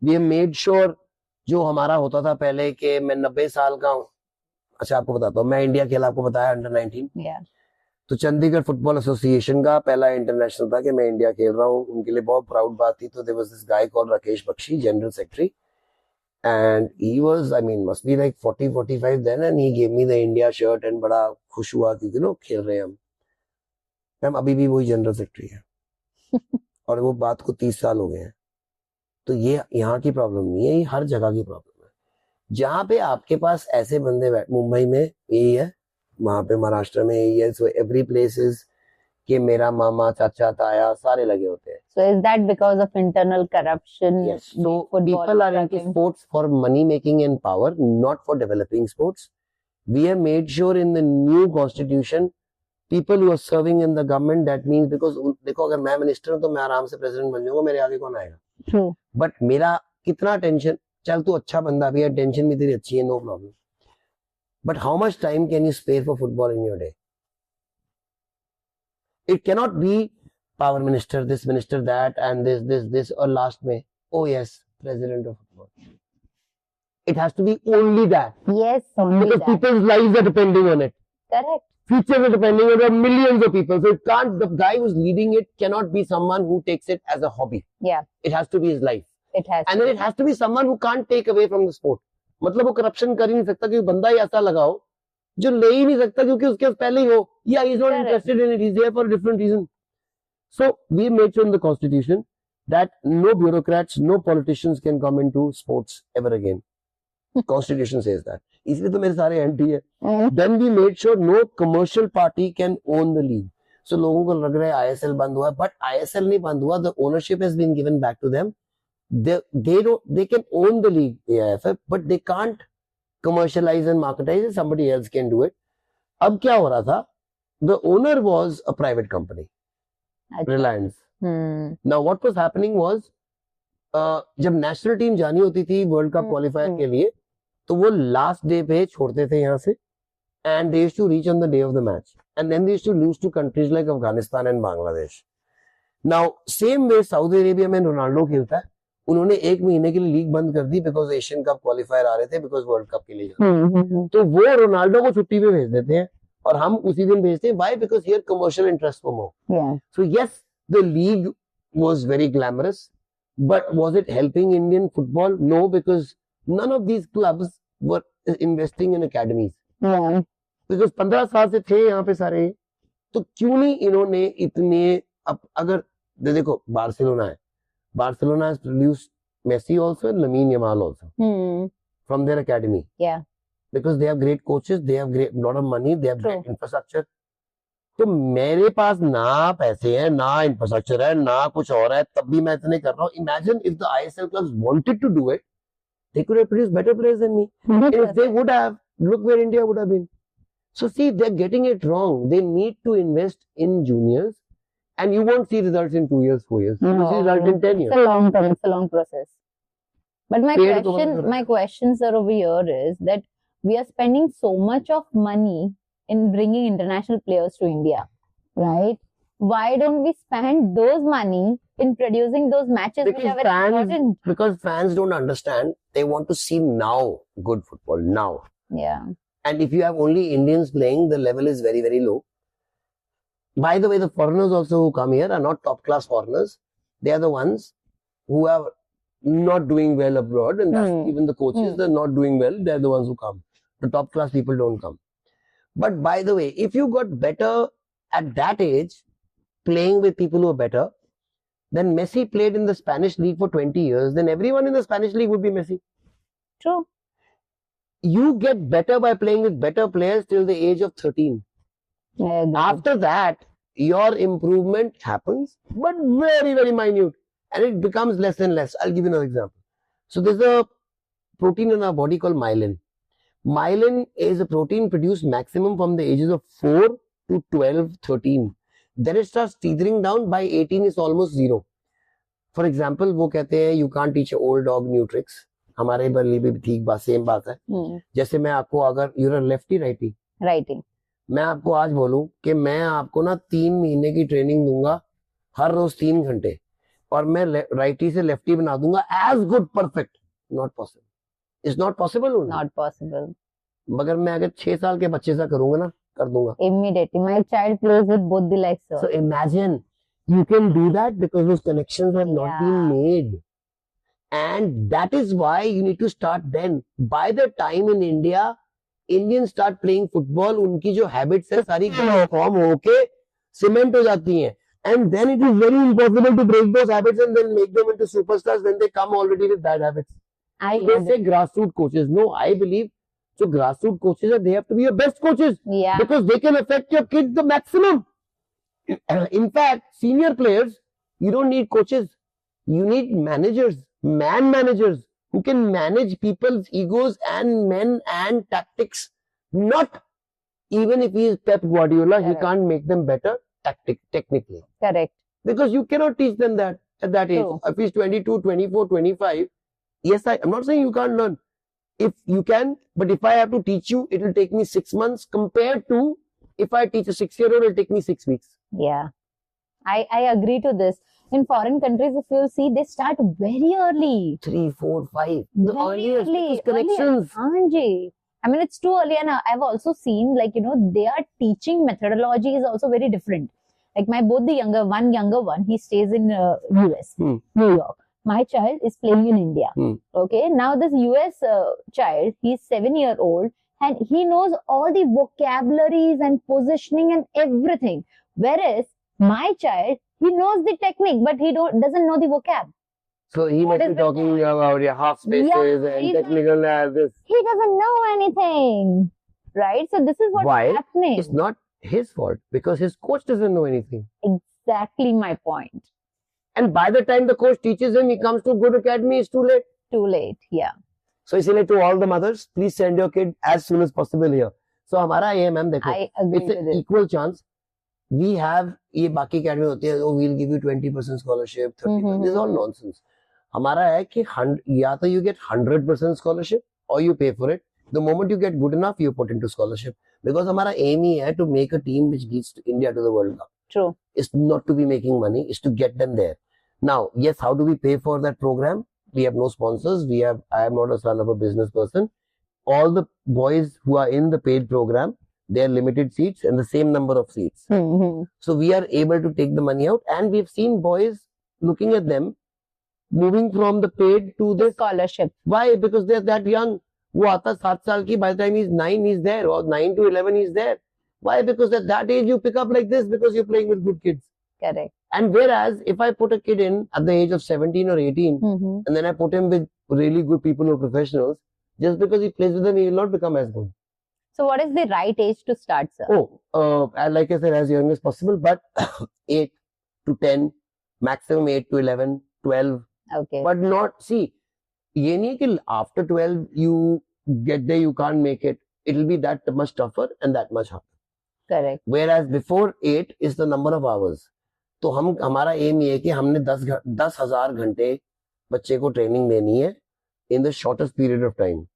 We have made sure जो हमारा होता था पहले कि मैं 90 साल का हूँ. अच्छा आपको बताता हूँ, मैं इंडिया खेला, आपको बताया अंडर 19. Yeah. तो चंडीगढ़ फुटबॉल एसोसिएशन का पहला इंटरनेशनल था कि मैं इंडिया खेल रहा हूँ. उनके लिए बहुत प्राउड बात थी. तो there was this guy called Rakesh Bakshi, general secretary, and he was, I mean, must be like 40-45 then, and he gave me the India shirt and बड़ा खुश हुआ क्योंकि नो खेल रहे हैं हम. मैम अभी भी वही जनरल सेक्रेटरी है और वो बात को 30 साल हो गए हैं. तो ये यहाँ की प्रॉब्लम नहीं है, ये हर जगह की प्रॉब्लम है. जहाँ पे आपके पास ऐसे बंदे मुंबई में यही है, वहां पे महाराष्ट्र में यही है, सो एवरी प्लेस इज कि मेरा मामा चाचा ताया सारे लगे होते हैं. So is that because of internal corruption? Yes, so football people are into starting? sports for money making and power, not for developing sports. We have made sure in the new constitution, people who are serving in the government, that means because देखो अगर मैं minister हूँ तो मैं आराम से president बन जाऊंगा, मेरे आगे कौन आएगा. True. बट मेरा कितना टेंशन, चल तू अच्छा बंदा भी है, टेंशन भी तेरी अच्छी है, no problem, but how much time can you spare for football in your day. It cannot be power minister, this minister, that, and this, or last May, oh yes, president of football. It has to be only that. Yes, only Because that. people's lives are depending on it. Correct. Futures are depending on it. Millions of people. So it can't, the guy who's leading it cannot be someone who takes it as a hobby. Yeah. It has to be his life. It has. And then it has to be someone who can't take away from the sport. मतलब वो corruption कर ही नहीं सकता, क्योंकि बंदा ही ऐसा लगाओ जो ले ही नहीं सकता, क्योंकि उसके पहले ही हो, yeah, he's not interested in it, he's there for a different reason. So we made sure in the constitution that no bureaucrats, no politicians can come into sports ever again. Constitution says that. इसलिए तो मेरे सारे anti है. Then we made sure no commercial party can own the league. So लोगों को लग रहा है ISL बंद हुआ, but ISL नहीं बंद हुआ. The ownership has been given back to them. They can own the league, AIFF, but they can't commercialize and marketize it. Somebody else can do it. अब क्या हो रहा था? The owner was a private company, Reliance. Now what was happening was, जब national team जानी होती थी world cup qualifier के लिए, तो वो लास्ट डे पे छोड़ते थे यहाँ से, and they used to reach on the day of the match, and then they used to lose to countries like Afghanistan and Bangladesh. Now same way Saudi Arabia में रोनाल्डो खेलता है, उन्होंने एक महीने के लिए लीग बंद कर दी बिकॉज एशियन कप क्वालिफायर आ रहे थे, बिकॉज वर्ल्ड कप के लिए. तो वो रोनाल्डो को छुट्टी पे भेज देते हैं और हम उसी दिन भेजते हैं. Why? Because here commercial interest for more. So yes, the league was very glamorous, but was it helping Indian football? No, because none of these clubs were investing in academies. Because 15 साल से थे यहाँ पे सारे, तो क्यों नहीं इन्होंने इतने, अब अगर देखो बार्सिलोना है, Barcelona has produced Messi also and Lamine Yamal also from their academy. Yeah. Because they have great coaches, they have lot of money, they have great infrastructure. तो मेरे पास ना पैसे हैं, ना infrastructure है, ना कुछ और है, तब भी मैं इतने कर रहा हूँ. Imagine if the ISL clubs wanted to do it, they could have produced better players than me. If they would have, look where India would have been. So see, they're getting it wrong. They need to invest in juniors. And you won't see results in 2 years, 4 years. You see results in 10 years. It's a long term. It's a long process. But my question, sir, over here is that we are spending so much of money in bringing international players to India, right? Why don't we spend those money in producing those matches which are very important? Because fans don't understand. They want to see now good football now. Yeah. And if you have only Indians playing, the level is very, very low. By the way, the foreigners also who come here are not top class foreigners. They are the ones who are not doing well abroad, and that's even the coaches, they're not doing well. They're the ones who come. The top class people don't come. But by the way, if you got better at that age, playing with people who are better, then Messi played in the Spanish league for 20 years, then everyone in the Spanish league would be Messi. True. You get better by playing with better players till the age of 13. After that, your improvement happens, but very, very minute, and it becomes less and less. I'll give you another example. So there's a protein in our body called myelin. Myelin is a protein produced maximum from the ages of 4 to 12, 13. Then it starts teetering down. By 18, it's almost zero. For example, वो कहते हैं you can't teach an old dog new tricks. हमारे बल्ली भी ठीक बात, same बात है. जैसे मैं आपको, अगर you're a lefty, righty, मैं आपको आज बोलूं कि मैं आपको ना 3 महीने की ट्रेनिंग दूंगा हर रोज 3 घंटे, और मैं राइटी से लेफ्टी बना दूंगा as good perfect. Not possible. It's not possible. Not possible. मगर मैं अगर 6 साल के बच्चे से करूंगा ना, कर दूंगा. Immediately. My child plays with both the legs. So imagine you can do that because those connections have not been made. And that is why you need to start then. By the time in India, Indians start playing football, उनकी जो habits है सारी form होके cement हो जाती हैं. And then it is very impossible to break those habits and then make them into superstars when they come already with bad habits. I They say grassroots coaches. No, I believe so. Grassroots coaches they have to be your best coaches yeah, because they can affect your kids the maximum. In fact, senior players, you don't need coaches. You need managers, man managers who can manage people's egos and men and tactics. Not even if he is Pep Guardiola, he Correct. can't make them better technically. correct. Because you cannot teach them that at that age. True. If he's 22, 24, 25, yes, I'm not saying you can't learn. If you can, but if I have to teach you, it will take me 6 months compared to if I teach a 6-year-old, it'll take me 6 weeks. Yeah, I agree to this. In foreign countries, if you see, they start very early. 3, 4, 5. The Very earliest early. because connections. Anji. I mean, it's too early, and I've also seen, like, their teaching methodology is also very different. Like both the younger one, he stays in US, Hmm. New York. My child is playing in India. Hmm. Okay, now this US child, he's 7-year-old, and he knows all the vocabularies and positioning and everything. Whereas my child, he knows the technique, but he doesn't know the vocab. So he What must be is the talking point? about your half spaces Yeah, and he's technical this. He doesn't know anything, right? So this is what's Why? happening. It's not his fault because his coach doesn't know anything. Exactly my point. And by the time the coach teaches him, he comes to good academy, it's too late. Too late. Yeah. So इसलिए to all the mothers, please send your kid as soon as possible here. So हमारा ये ma'am देखो, I agree it's with an it. equal chance. We have ये बाकी academy होती है, oh we'll give you 20% scholarship, 30%. This is all nonsense. हमारा है कि या तो you get 100% scholarship or you pay for it. The moment you get good enough, you put into scholarship. Because हमारा aim ही है to make a team which leads to India to the World Cup. True. It's not to be making money, it's to get them there. Now, yes, how do we pay for that program? We have no sponsors. I am not a son of a business person. All the boys who are in the paid program, they are limited seats and the same number of seats. Mm-hmm. So we are able to take the money out, and we've seen boys looking at them moving from the paid to the Scholarship. Why? Because they're that young. वो आता 7 साल की, by the time he's 9, he's there, or 9 to 11, he's there. Why? Because at that age you pick up like this because you're playing with good kids. Correct. And whereas if I put a kid in at the age of 17 or 18, Mm-hmm. and then I put him with really good people who are professionals, just because he plays with them, he will not become as good. So what is the right age to start, sir? Like I said, as young as possible, but 8 to 10, maximum 8 to 11, 12, Okay. but not, see, ये नहीं कि after 12 you get there, you can't make it. It will be that much tougher and that much harder. Correct. Whereas before 8 is the number of hours. तो हमारा M ये है कि हमने 10,000 घंटे बच्चे को ट्रेनिंग देनी है in the shortest period of time.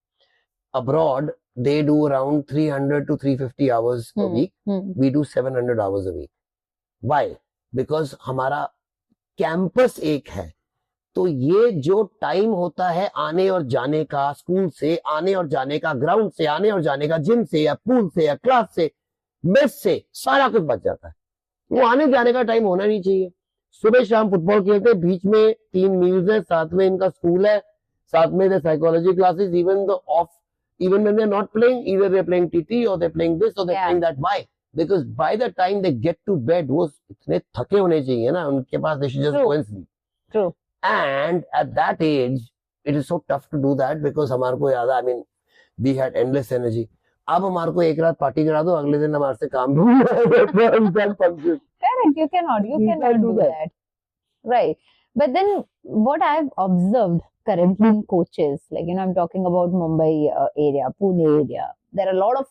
Abroad, they do around 300 to 350 hours a week. We do 700 hours a week. Why? Because हमारा कैंपस एक है. तो ये जो टाइम होता है आने और जाने का, स्कूल से आने और जाने का, ग्राउंड से आने और जाने का, जिम से या पूल से या क्लास से, मेस से, सारा कुछ बच जाता है. वो आने जाने का टाइम होना नहीं चाहिए. सुबह शाम फुटबॉल खेलते हैं, बीच में 3 मील्स है, साथ में इनका स्कूल है, साथ में the psychology classes, even when they're not playing, either they're playing TT or they're playing this or they're playing that. Why? Because by the time they get to bed, वो इतने थके होने चाहिए ना, उनके पास they should just go and sleep. True. And at that age, it is so tough to do that because हमारे को याद है, I mean, we had endless energy. अब हमारे को एक रात पार्टी करा दो, अगले दिन हमारे से काम Correct. You cannot do that. Right. But then what I've observed currently in coaches, like, I'm talking about Mumbai area, Pune area, there are a lot of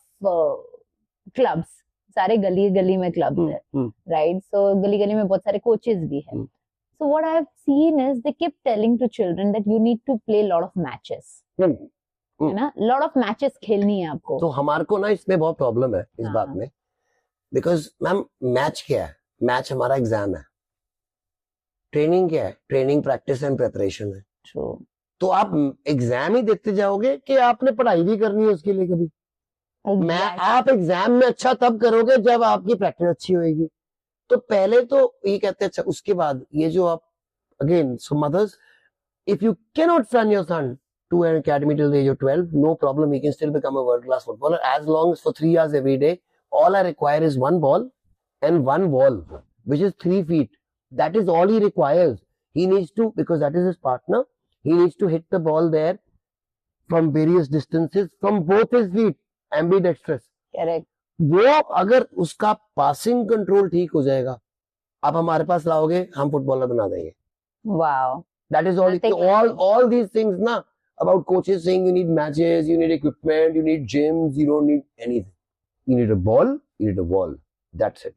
clubs. सारे गली में clubs है, right? So गली में बहुत सारे coaches भी हैं. So what I've seen is they keep telling to children that you need to play a lot of matches. है ना? Lot of matches खेलनी है आपको. तो हमारे को ना इसमें बहुत प्रॉब्लम है इस बात में, बिकॉज मैम मैच क्या है? मैच हमारा एग्जाम है. ट्रेनिंग क्या है? ट्रेनिंग, प्रैक्टिस एंड प्रिपरेशन है. True. तो आप एग्जाम ही देखते जाओगे कि आपने पढ़ाई भी करनी है उसके लिए कभी? आप एग्जाम में अच्छा तब करोगे जब आपकी प्रैक्टिस अच्छी होगी. तो पहले तो ये कहते हैं अच्छा, उसके बाद ये जो आप again, so mothers, if you can not send your son to an academy till the age of 12, no problem, he can still become a world class footballer as long as for 3 hours every day. All I require is one ball and one wall, which is 3 feet. That is all he requires. He needs to, because that is his partner, he needs to hit the ball there from various distances from both his feet, ambidextrous. Correct. वो अगर उसका passing control ठीक हो जाएगा, आप हमारे पास लाओगे, हम फुटबॉलर बना देंगे. Wow. That is all. All these things ना about coaches saying you need matches, you need equipment, you need gyms, you don't need anything. You need a ball, you need a wall. That's it.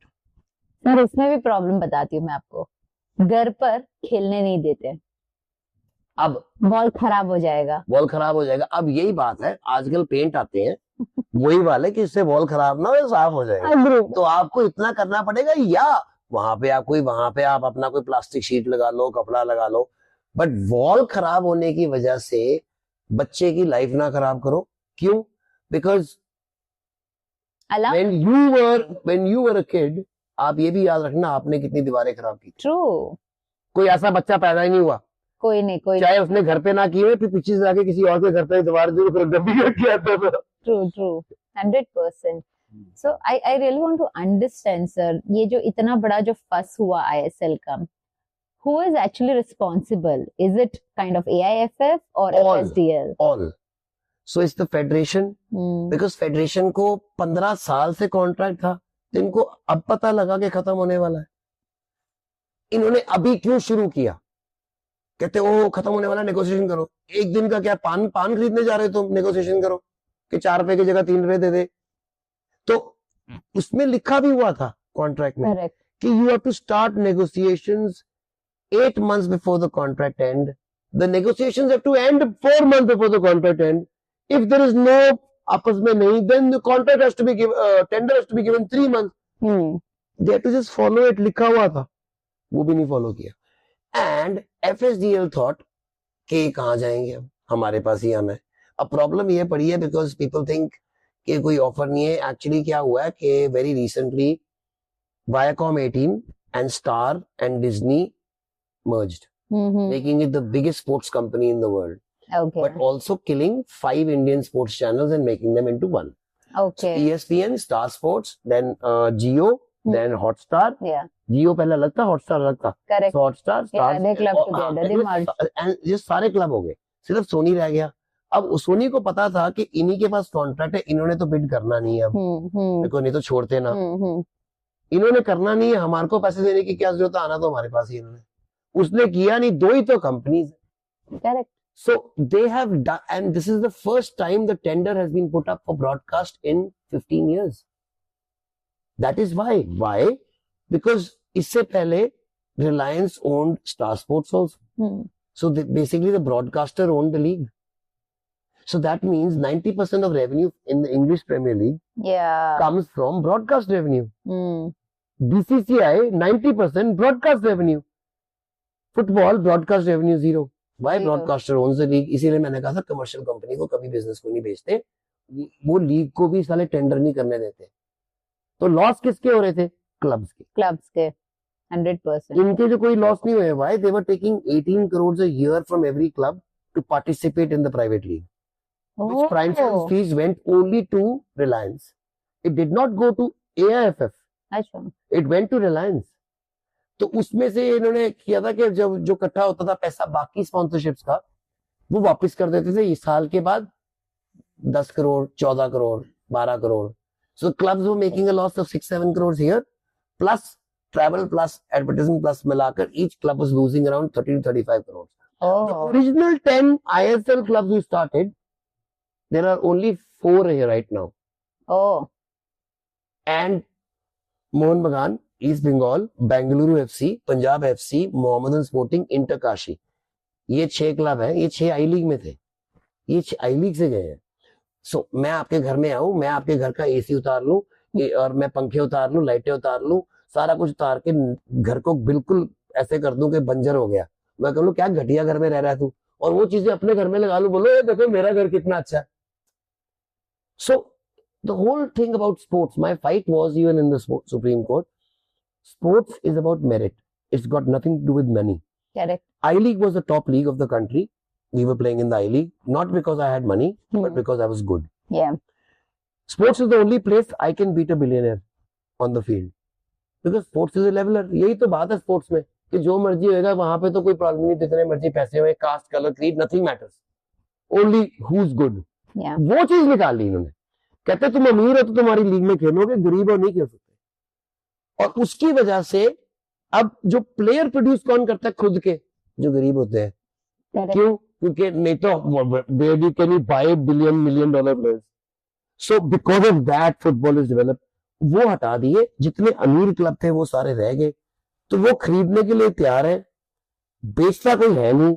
Sir इसमें भी problem बताती हूँ मैं आपको. घर पर खेलने नहीं देते. अब बॉल खराब हो जाएगा. बॉल खराब हो जाएगा. अब यही बात है, आजकल पेंट आते हैं वही वाले कि इससे बॉल खराब ना हो, साफ हो जाएगा. तो आपको इतना करना पड़ेगा, या वहां पे आप अपना कोई प्लास्टिक शीट लगा लो, कपड़ा लगा लो, बट वॉल खराब होने की वजह से बच्चे की लाइफ ना खराब करो. क्यों? Because when you were a kid, आप ये भी याद रखना आपने कितनी दीवारें खराब की. ट्रू. कोई ऐसा बच्चा पैदा ही नहीं हुआ, कोई नहीं, चाहे उसने घर पे ना की हो, फिर पीछे से जाके किसी और के घर पे दीवार जरूर किया था. True 100%. So I really want to understand, sir, ये जो इतना बड़ा जो फस हुआ ISL का, who is actually responsible? Is it kind of AIFF or FSDL? All. So it's the federation, because federation को 15 साल से कॉन्ट्रैक्ट था, तो इनको अब पता लगा कि खत्म होने वाला है. इन्होंने अभी क्यों शुरू किया? कहते ओ खत्म होने वाला, नेगोशिएशन करो. एक दिन का क्या पान खरीदने जा रहे हो तुम, नेगोशिएशन करो कि 4 रुपए की जगह 3 रुपए दे दे. तो उसमें लिखा भी हुआ था कॉन्ट्रैक्ट में. Correct. कि you have to start negotiations 8 months before the contract end. The negotiations have to end 4 months before the contract end. If there is no आपस में नहीं, then the contract has to be given, tender has to be given 3 months. They have to just follow it. लिखा हुआ था, वो भी नहीं follow किया. And FSDL thought कि कहाँ जाएंगे अब, हमारे पास ही आना है. अब प्रॉब्लम ये पड़ी है because people think कि कोई ऑफर नहीं है. एक्चुअली क्या हुआ है कि very recently Viacom 18 and Star and Disney merged, making it the biggest sports company in the world. Okay. But also killing 5 Indian sports channels and making them into one. Okay. So ESPN, Star Sports, then Jio, then Hotstar. Yeah. Jio पहले अलग था, Hotstar अलग था. Correct. So Hotstar, Star. Yeah, they clubbed together. They merged. And ये सारे club हो गए, सिर्फ सोनी रह गया. अब सोनी को पता था कि इन्हीं के पास कॉन्ट्रैक्ट है, इन्होंने तो बिड करना नहीं है अब, देखो नहीं तो छोड़ते ना. इन्होंने करना नहीं है, हमारे को पैसे देने की क्या जरूरत है, आना तो हमारे पास ही इन्होंने. उसने किया नहीं, 2 ही तो companies. Correct. So they have done, and this is the first time the tender has been put up for broadcast in 15 years. That is why. Why? Because इससे पहले Reliance owned Star Sports also. So basically the broadcaster owned the league. So that means 90% of revenue in the English Premier League comes from broadcast revenue. BCCI 90% broadcast revenue. Football broadcast revenue 0. Why? Broadcaster owns the league. इसीलिए मैंने कहा था commercial company को कभी business को नहीं बेचते, वो लीग को भी साले टेंडर नहीं करने देते. तो लॉस किसके हो रहे थे? क्लब्स के 100%. इनके जो कोई लॉस नहीं हुए. Why? They were taking 18 crores a year from every club to participate in the private league. Which franchise fees went only to Reliance. It did not go to AIFF. अच्छा. It went to Reliance. तो उसमें से इन्होंने किया था कि जब जो इकट्ठा होता था पैसा बाकी स्पॉन्सरशिप्स का, वो वापस कर देते थे इस साल के बाद 10 crore, 14 crore, 12 crore. So clubs were making a loss of 6-7 crores here, plus travel, plus advertising, plus मिलाकर each club was losing around 30 to 35 crores. The original 10 ISL clubs we started, there are only 4 here right now. And Mohun Bagan, East Bengal, Bengaluru FC, Punjab FC, Mohammedan Sporting, Inter Kashi. ये 6 club है. ये 6 आई league में थे, ये आई league से गए हैं. सो मैं आपके घर में आऊं, मैं आपके घर का एसी उतार लूं और मैं पंखे उतार लूं, लाइटें उतार लूं, सारा कुछ उतार के घर को बिल्कुल ऐसे कर दूं कि बंजर हो गया. मैं कहूं क्या घटिया घर में रह रहा है तू, और वो चीजें अपने घर में लगा लूं, बोलो देखो मेरा घर कितना अच्छा है. So the whole thing about sports, my fight was even in the Supreme Court. Sports is about merit. It's got nothing to do with money. Correct. I-League was the top league of the country. We were playing in the I-League, not because I had money, but because I was good. Yeah. Sports is the only place I can beat a billionaire on the field. Because sports is a leveler. यही तो बात है sports में कि जो मर्जी होएगा वहां पे तो कोई प्रॉब्लम नहीं, जितने मर्जी पैसे हुए, caste, colour, creed, nothing matters. Only who is good, Yeah. वो चीज निकाल ली इन्होंने। कहते तुम अमीर हो तो तुम्हारी लीग में खेलोगे, गरीब हो नहीं खेल सकते। और उसकी वजह से अब जो प्लेयर प्रोड्यूस कौन करता है? खुद के जो गरीब होते हैं। Correct. क्यों? क्योंकि नहीं तो where you can you buy billion million dollar players. So because of that football is developed. वो हटा दिए, जितने अमीर क्लब थे वो सारे रह गए, तो वो खरीदने के लिए तैयार है, बेचता कोई है नहीं,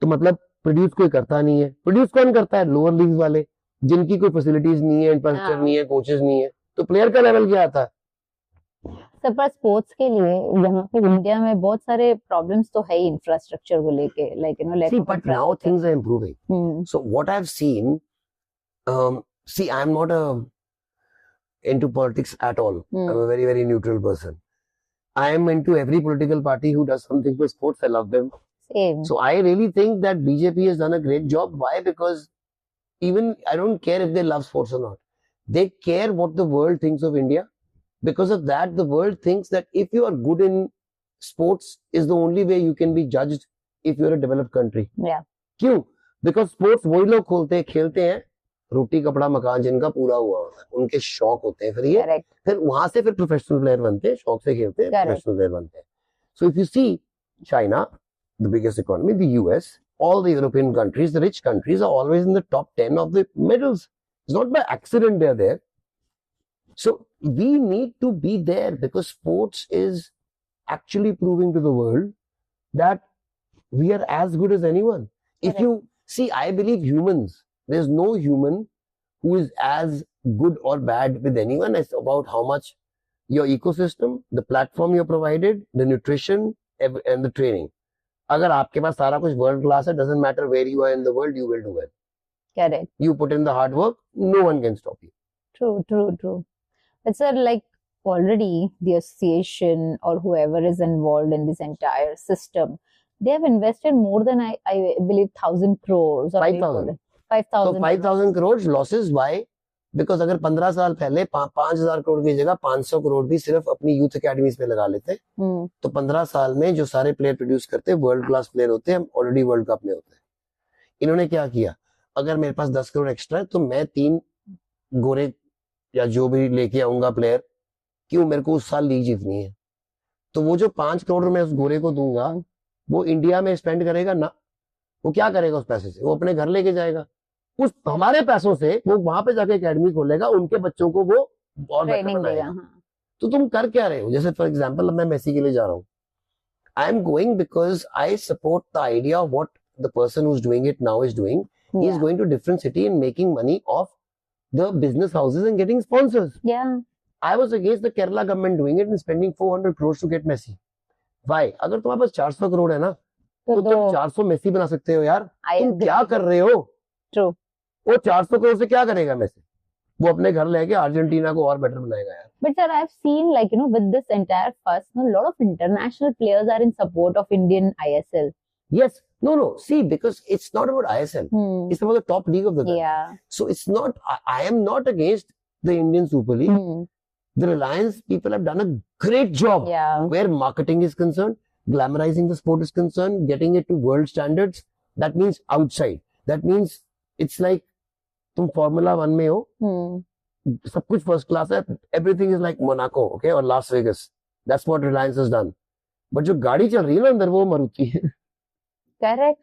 तो मतलब प्रोड्यूस कोई करता नहीं है। प्रोड्यूस कौन करता है? लोअर लीग वाले, जिनकी कोई फैसिलिटीज नहीं है, इंफ्रास्ट्रक्चर नहीं है, कोचेस नहीं है, तो प्लेयर का लेवल क्या आता है? सर पर स्पोर्ट्स के लिए यहाँ पे इंडिया में बहुत सारे प्रॉब्लम्स तो है ही इंफ्रास्ट्रक्चर को लेके, like you know See, but now things are improving. So what I've seen, see, I'm not into politics at all. I'm a very, very neutral person. I am into every political party who does something for sports. I love them. Same. So I really think that BJP has done a great job. Why? Because even I don't care if they love sports or not. They care what the world thinks of India. Because of that, the world thinks that if you are good in sports is the only way you can be judged if you're a developed country. Yeah. क्यों? Because sports वही लोग खोलते हैं, खेलते हैं, रोटी कपड़ा मकान जिनका पूरा हुआ होता है, उनके शौक होते हैं, फिर ये Correct. फिर वहां से फिर प्रोफेशनल प्लेयर बनते हैं, शौक से खेलते हैं, Correct. प्रोफेशनल प्लेयर बनते हैं. So if you see China, the biggest economy, the US, all the European countries, the rich countries are always in the top 10 of the medals. It's not by accident they're there. So we need to be there because sports is actually proving to the world that we are as good as anyone. If you see, I believe humans, there's no human who is as good or bad with anyone. It's about how much your ecosystem, the platform you're provided, the nutrition and the training. अगर आपके पास सारा कुछ world class है, doesn't matter where you are in the world, you will do it. Correct. You put in the hard work, no one can stop you. True. But sir, like already the association or whoever is involved in this entire system, they have invested more than I believe 1,000 crores. Or 5,000. 5,000. So 5,000 crores losses. Why? Because अगर 15 साल पहले 5,000 करोड़ की जगह 500 करोड़ भी सिर्फ अपनी youth academies पे लगा लेते, तो 15 साल में जो सारे प्लेयर प्रोड्यूस करते हैं वर्ल्ड क्लास प्लेयर होते हैं, ऑलरेडी वर्ल्ड कप में होते हैं। इन्होंने क्या किया? अगर मेरे पास 10 करोड़ एक्स्ट्रा है तो मैं 3 गोरे या जो भी लेके आऊंगा प्लेयर, क्यों? मेरे को उस साल लीग जीतनी है, तो वो जो 5 करोड़ मैं उस गोरे को दूंगा वो इंडिया में स्पेंड करेगा ना, वो क्या करेगा उस पैसे से? वो अपने घर लेके जाएगा। उस हमारे पैसों से वो वहां पे जाके एकेडमी खोलेगा, उनके बच्चों को वो और बेटर ट्रेनिंग बनाएगा। देगा। तो तुम कर क्या रहे हो? जैसे फॉर एग्जाम्पल मैं मेसी के लिए जा रहा हूँ, I am going because I support the idea of what the person who is doing it now is doing. He is going to different city and making money off the business houses and getting sponsors. Yeah. I was against the Kerala government doing it and spending 400 crores to get Messi. Why? अगर तुम्हारे पास 400 करोड़ है ना, तो तुम 400 Messi बना सकते हो यार। तुम क्या कर रहे हो? True. वो 400 करोड़ से क्या करेगा मेसी? वो अपने घर लेके अर्जेंटीना को और बेटर बनाएगा यार। But sir, I've seen like with this entire fuss, a lot of international players are in support of Indian ISL. Yes. No. See, because it's not about ISL. It's about the top league of the country. Yeah. So it's not. I am not against the Indian Super League. The Reliance people have done a great job. Yeah. Where marketing is concerned, glamorizing the sport is concerned, getting it to world standards. That means outside. That means it's like तुम Formula 1 में हो, सब कुछ first class है. Everything is like Monaco, okay, or Las Vegas. That's what Reliance has done. But जो गाड़ी चल रही है ना अंदर, वो मारुति है. Correct.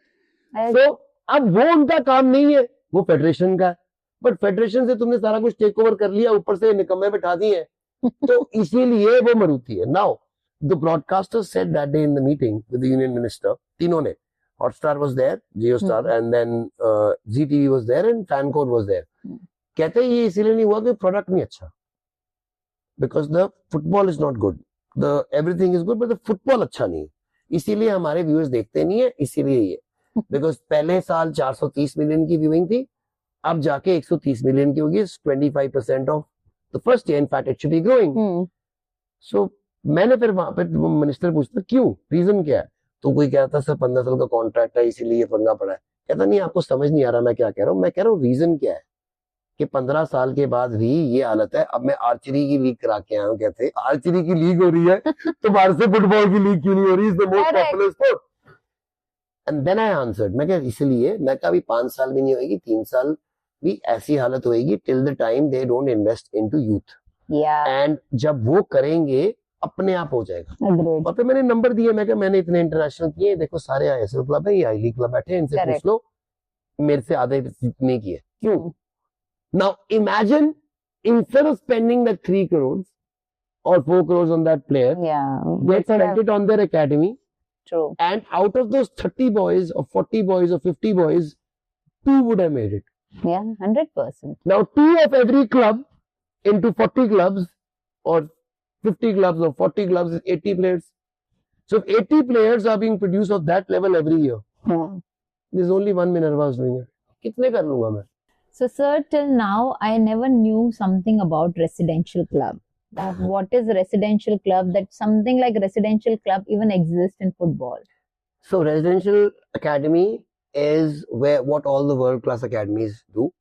So, अब वो उनका काम नहीं है, वो फेडरेशन का है। बट फेडरेशन से तुमने सारा कुछ टेक ओवर कर लिया, ऊपर से निकम्मे बिठा दिए, तो इसीलिए वो मारुति है। Now the broadcaster said that day in the meeting with the union minister, तीनों ने, Hotstar was there, Jio star and then Zee TV was there and FanCode was there. कहते ये इसीलिए नहीं हुआ कि प्रोडक्ट नहीं अच्छा, because the football is not good, the everything is good but the football अच्छा नहीं है, इसीलिए हमारे व्यूअर्स देखते नहीं है, इसीलिए ये। बिकॉज पहले साल 430 मिलियन की व्यूइंग थी, अब जाके 130 मिलियन की होगी, 25% of the first year, in fact it should be growing. So मैंने फिर वहां पे मिनिस्टर पूछता क्यों, रीजन क्या है, तो कोई कहता सर 15 साल का कॉन्ट्रैक्ट है इसीलिए ये पंगा पड़ा है। कहता नहीं आपको समझ नहीं आ रहा मैं क्या कह रहा हूँ, मैं कह रहा हूँ रीजन क्या है कि 15 साल के बाद भी ये हालत है। अब मैं आर्चरी की लीग करा के आया हूँ, कहते आर्चरी की लीग हो रही है तो बाहर से फुटबॉल की लीग क्यों नहीं हो रही? Is the most popular sport. And then I answered, मैं क्या इसलिए, मैं कहा अभी 5 साल भी नहीं होगी, 3 साल भी ऐसी हालत होएगी till the time they don't invest into youth, Yeah, and जब वो करेंगे अपने आप हो जाएगा। agreed. और फिर मैंने नंबर दिए, मैं क्या मैंने इतने इंटरनेशनल किए, देखो सारे आईएसएल क्लब है, ये आई लीग क्लब बैठे हैं, इनसे पूछ Correct. लो, मेरे से आधे नहीं किए, क्यों? Now imagine instead of spending that 3 crores or 4 crores on that player, Yeah, they they could have, spent it on their academy, true. and out of those 30 boys or 40 boys or 50 boys, 2 would have made it. Yeah, 100%. Now 2 of every club into 40 clubs or 50 clubs or 40 clubs is 80 players. So if 80 players are being produced of that level every year, Yeah. there's only one Minerva is doing it. कितने कर लूंगा मैं? So, sir, till now, I never knew something about residential club. What is residential club? That something like residential club even exists in football. So residential academy is where what all the world class academies do.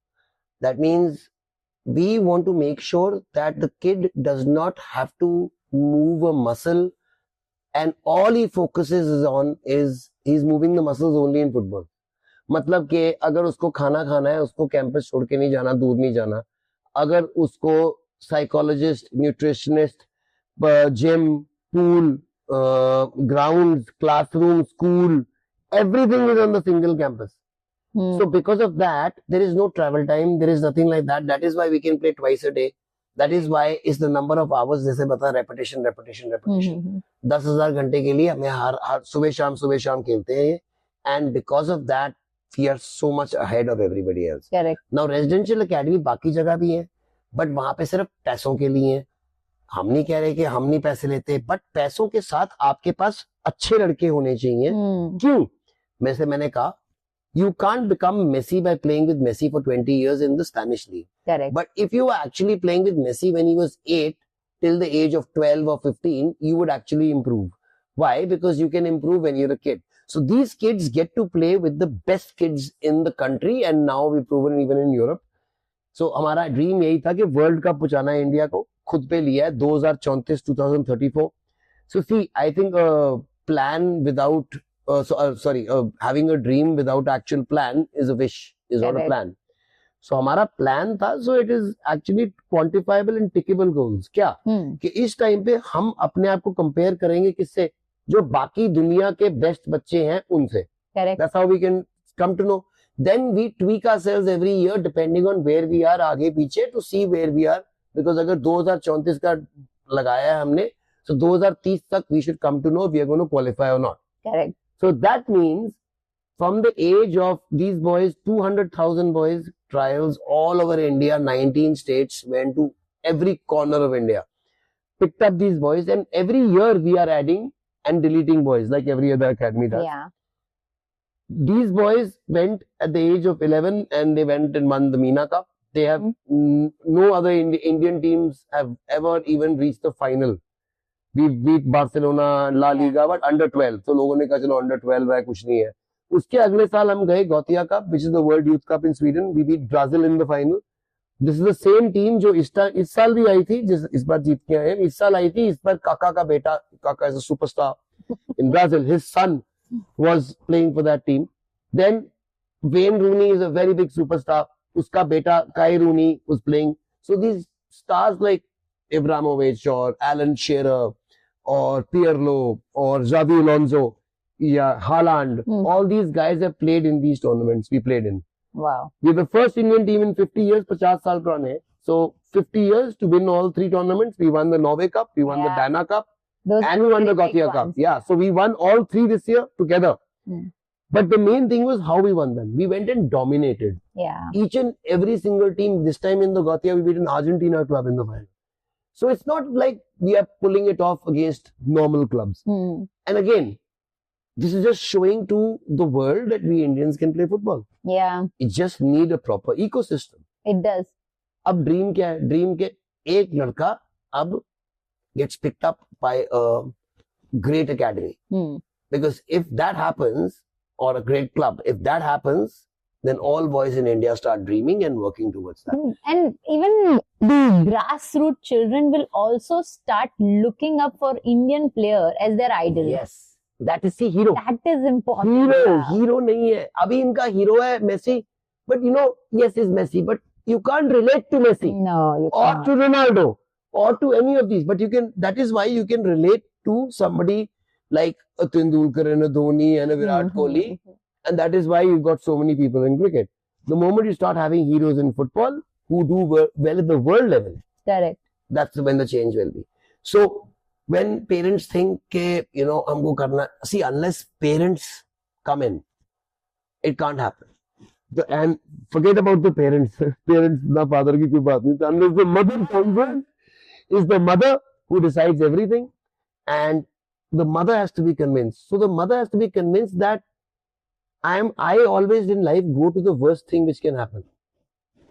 That means we want to make sure that the kid does not have to move a muscle, and all he focuses on is he's moving the muscles only in football. मतलब कि अगर उसको खाना खाना है, उसको campus छोड़ के नहीं जाना, दूर नहीं जाना, अगर उसको psychologist, nutritionist, gym, pool, ground, classroom, school, everything is on the single campus. So because of that, there is no travel time, there is nothing like that. That is why we can play twice a day. That is why is the number of hours, जैसे बता, repetition. 10,000 घंटे के लिए हमें हर सुबह शाम खेलते हैं, and because of that we are so much ahead of everybody else. Correct. Now residential academy बाकी जगह भी है, but वहां पे सिर्फ पैसों के लिए है। हम नहीं कह रहे कि हम नहीं पैसे लेते, बट पैसों के साथ आपके पास अच्छे लड़के होने चाहिए। क्यों? मैंने कहा you can't become Messi by playing with Messi for 20 years in the Spanish league. Correct. But if you were actually playing with Messi when he was 8 till the age of 12 or 15, you would actually improve. Why? Because you can improve when you're a kid. So these kids get to play with the best kids in the country, and now we've proven even in Europe. So हमारा dream यही था कि world cup पहुंचाना है India को, खुद पे लिया है 2034। So see, I think a plan without having a dream without actual plan is a wish, is not a Correct. plan. So हमारा plan था, so it is actually quantifiable and tickable goals. क्या? कि इस time पे हम अपने आप को कंपेयर करेंगे किससे? जो बाकी दुनिया के बेस्ट बच्चे हैं उनसे. Correct. That's how we can come to know. Then we tweak ourselves every year depending on where we are, आगे पीछे, to see where we are. Because अगर 2034 का लगाया है हमने, so 2030 तक we should come to know if we are going to qualify or not. Correct. So that means from the age of these boys, 200,000 boys, trials all over India, 19 states, went to every corner of India, picked up these boys, and every year we are adding and deleting boys like every other academy does. Yeah. These boys went at the age of 11 and they went and won the Meena Cup. They have no other Indian teams have ever even reached the final. We beat Barcelona, La Liga, but under 12. So लोगों ने कहा चलो under 12 है, कुछ नहीं है। उसके अगले साल हम गए Gothia Cup, which is the World Youth Cup in Sweden. We beat Brazil in the final. This is the same team जो इस साल भी आई थी, इस बार जीत के आए। इस साल आई थी, इस बार काका का बेटा, काका is a superstar in Brazil. His son was playing for that team. Then Wayne Rooney is a very big superstar. उसका बेटा Kai Rooney was playing. So these stars like Ibrahimovic or Alan Shearer or Pirlo or Xavi Alonso, Haaland, all these guys have played in these tournaments we played in. Wow. We're the first Indian team in 50 years, 50 साल पुराने. So 50 years to win all 3 tournaments. We won the Norway Cup, we won the Dana Cup, Those and we won the big Gothia Cup. ones. Yeah, so we won all 3 this year together. But the main thing was how we won them. We went and dominated. Yeah. Each and every single team. This time in the Gothia, we beat an Argentina club in the final. So it's not like we are pulling it off against normal clubs. And again, this is just showing to the world that we Indians can play football. Yeah. It just need a proper ecosystem. It does. अब dream क्या है? Dream के एक लड़का अब gets picked up by a great academy. Because if that happens, or a great club, if that happens, then all boys in India start dreaming and working towards that. And even the grassroots children will also start looking up for Indian player as their idol. Yes. That is the hero. That is important. Hero नहीं है. अभी इनका hero है Messi, but yes, is Messi, but you can't relate to Messi No, you or can't. to Ronaldo or to any of these, but you can. That is why you can relate to somebody like a Tendulkar and a Dhoni and a Virat Kohli, and that is why you've got so many people in cricket. The moment you start having heroes in football who do well at the world level, Correct. that's when the change will be. So when parents think ke, humko karna, see, unless parents come in, it can't happen. And forget about the parents. Parents na father ki koi baat nahi. Unless the mother comes in, is the mother who decides everything, and the mother has to be convinced. So the mother has to be convinced that I always in life go to the worst thing which can happen.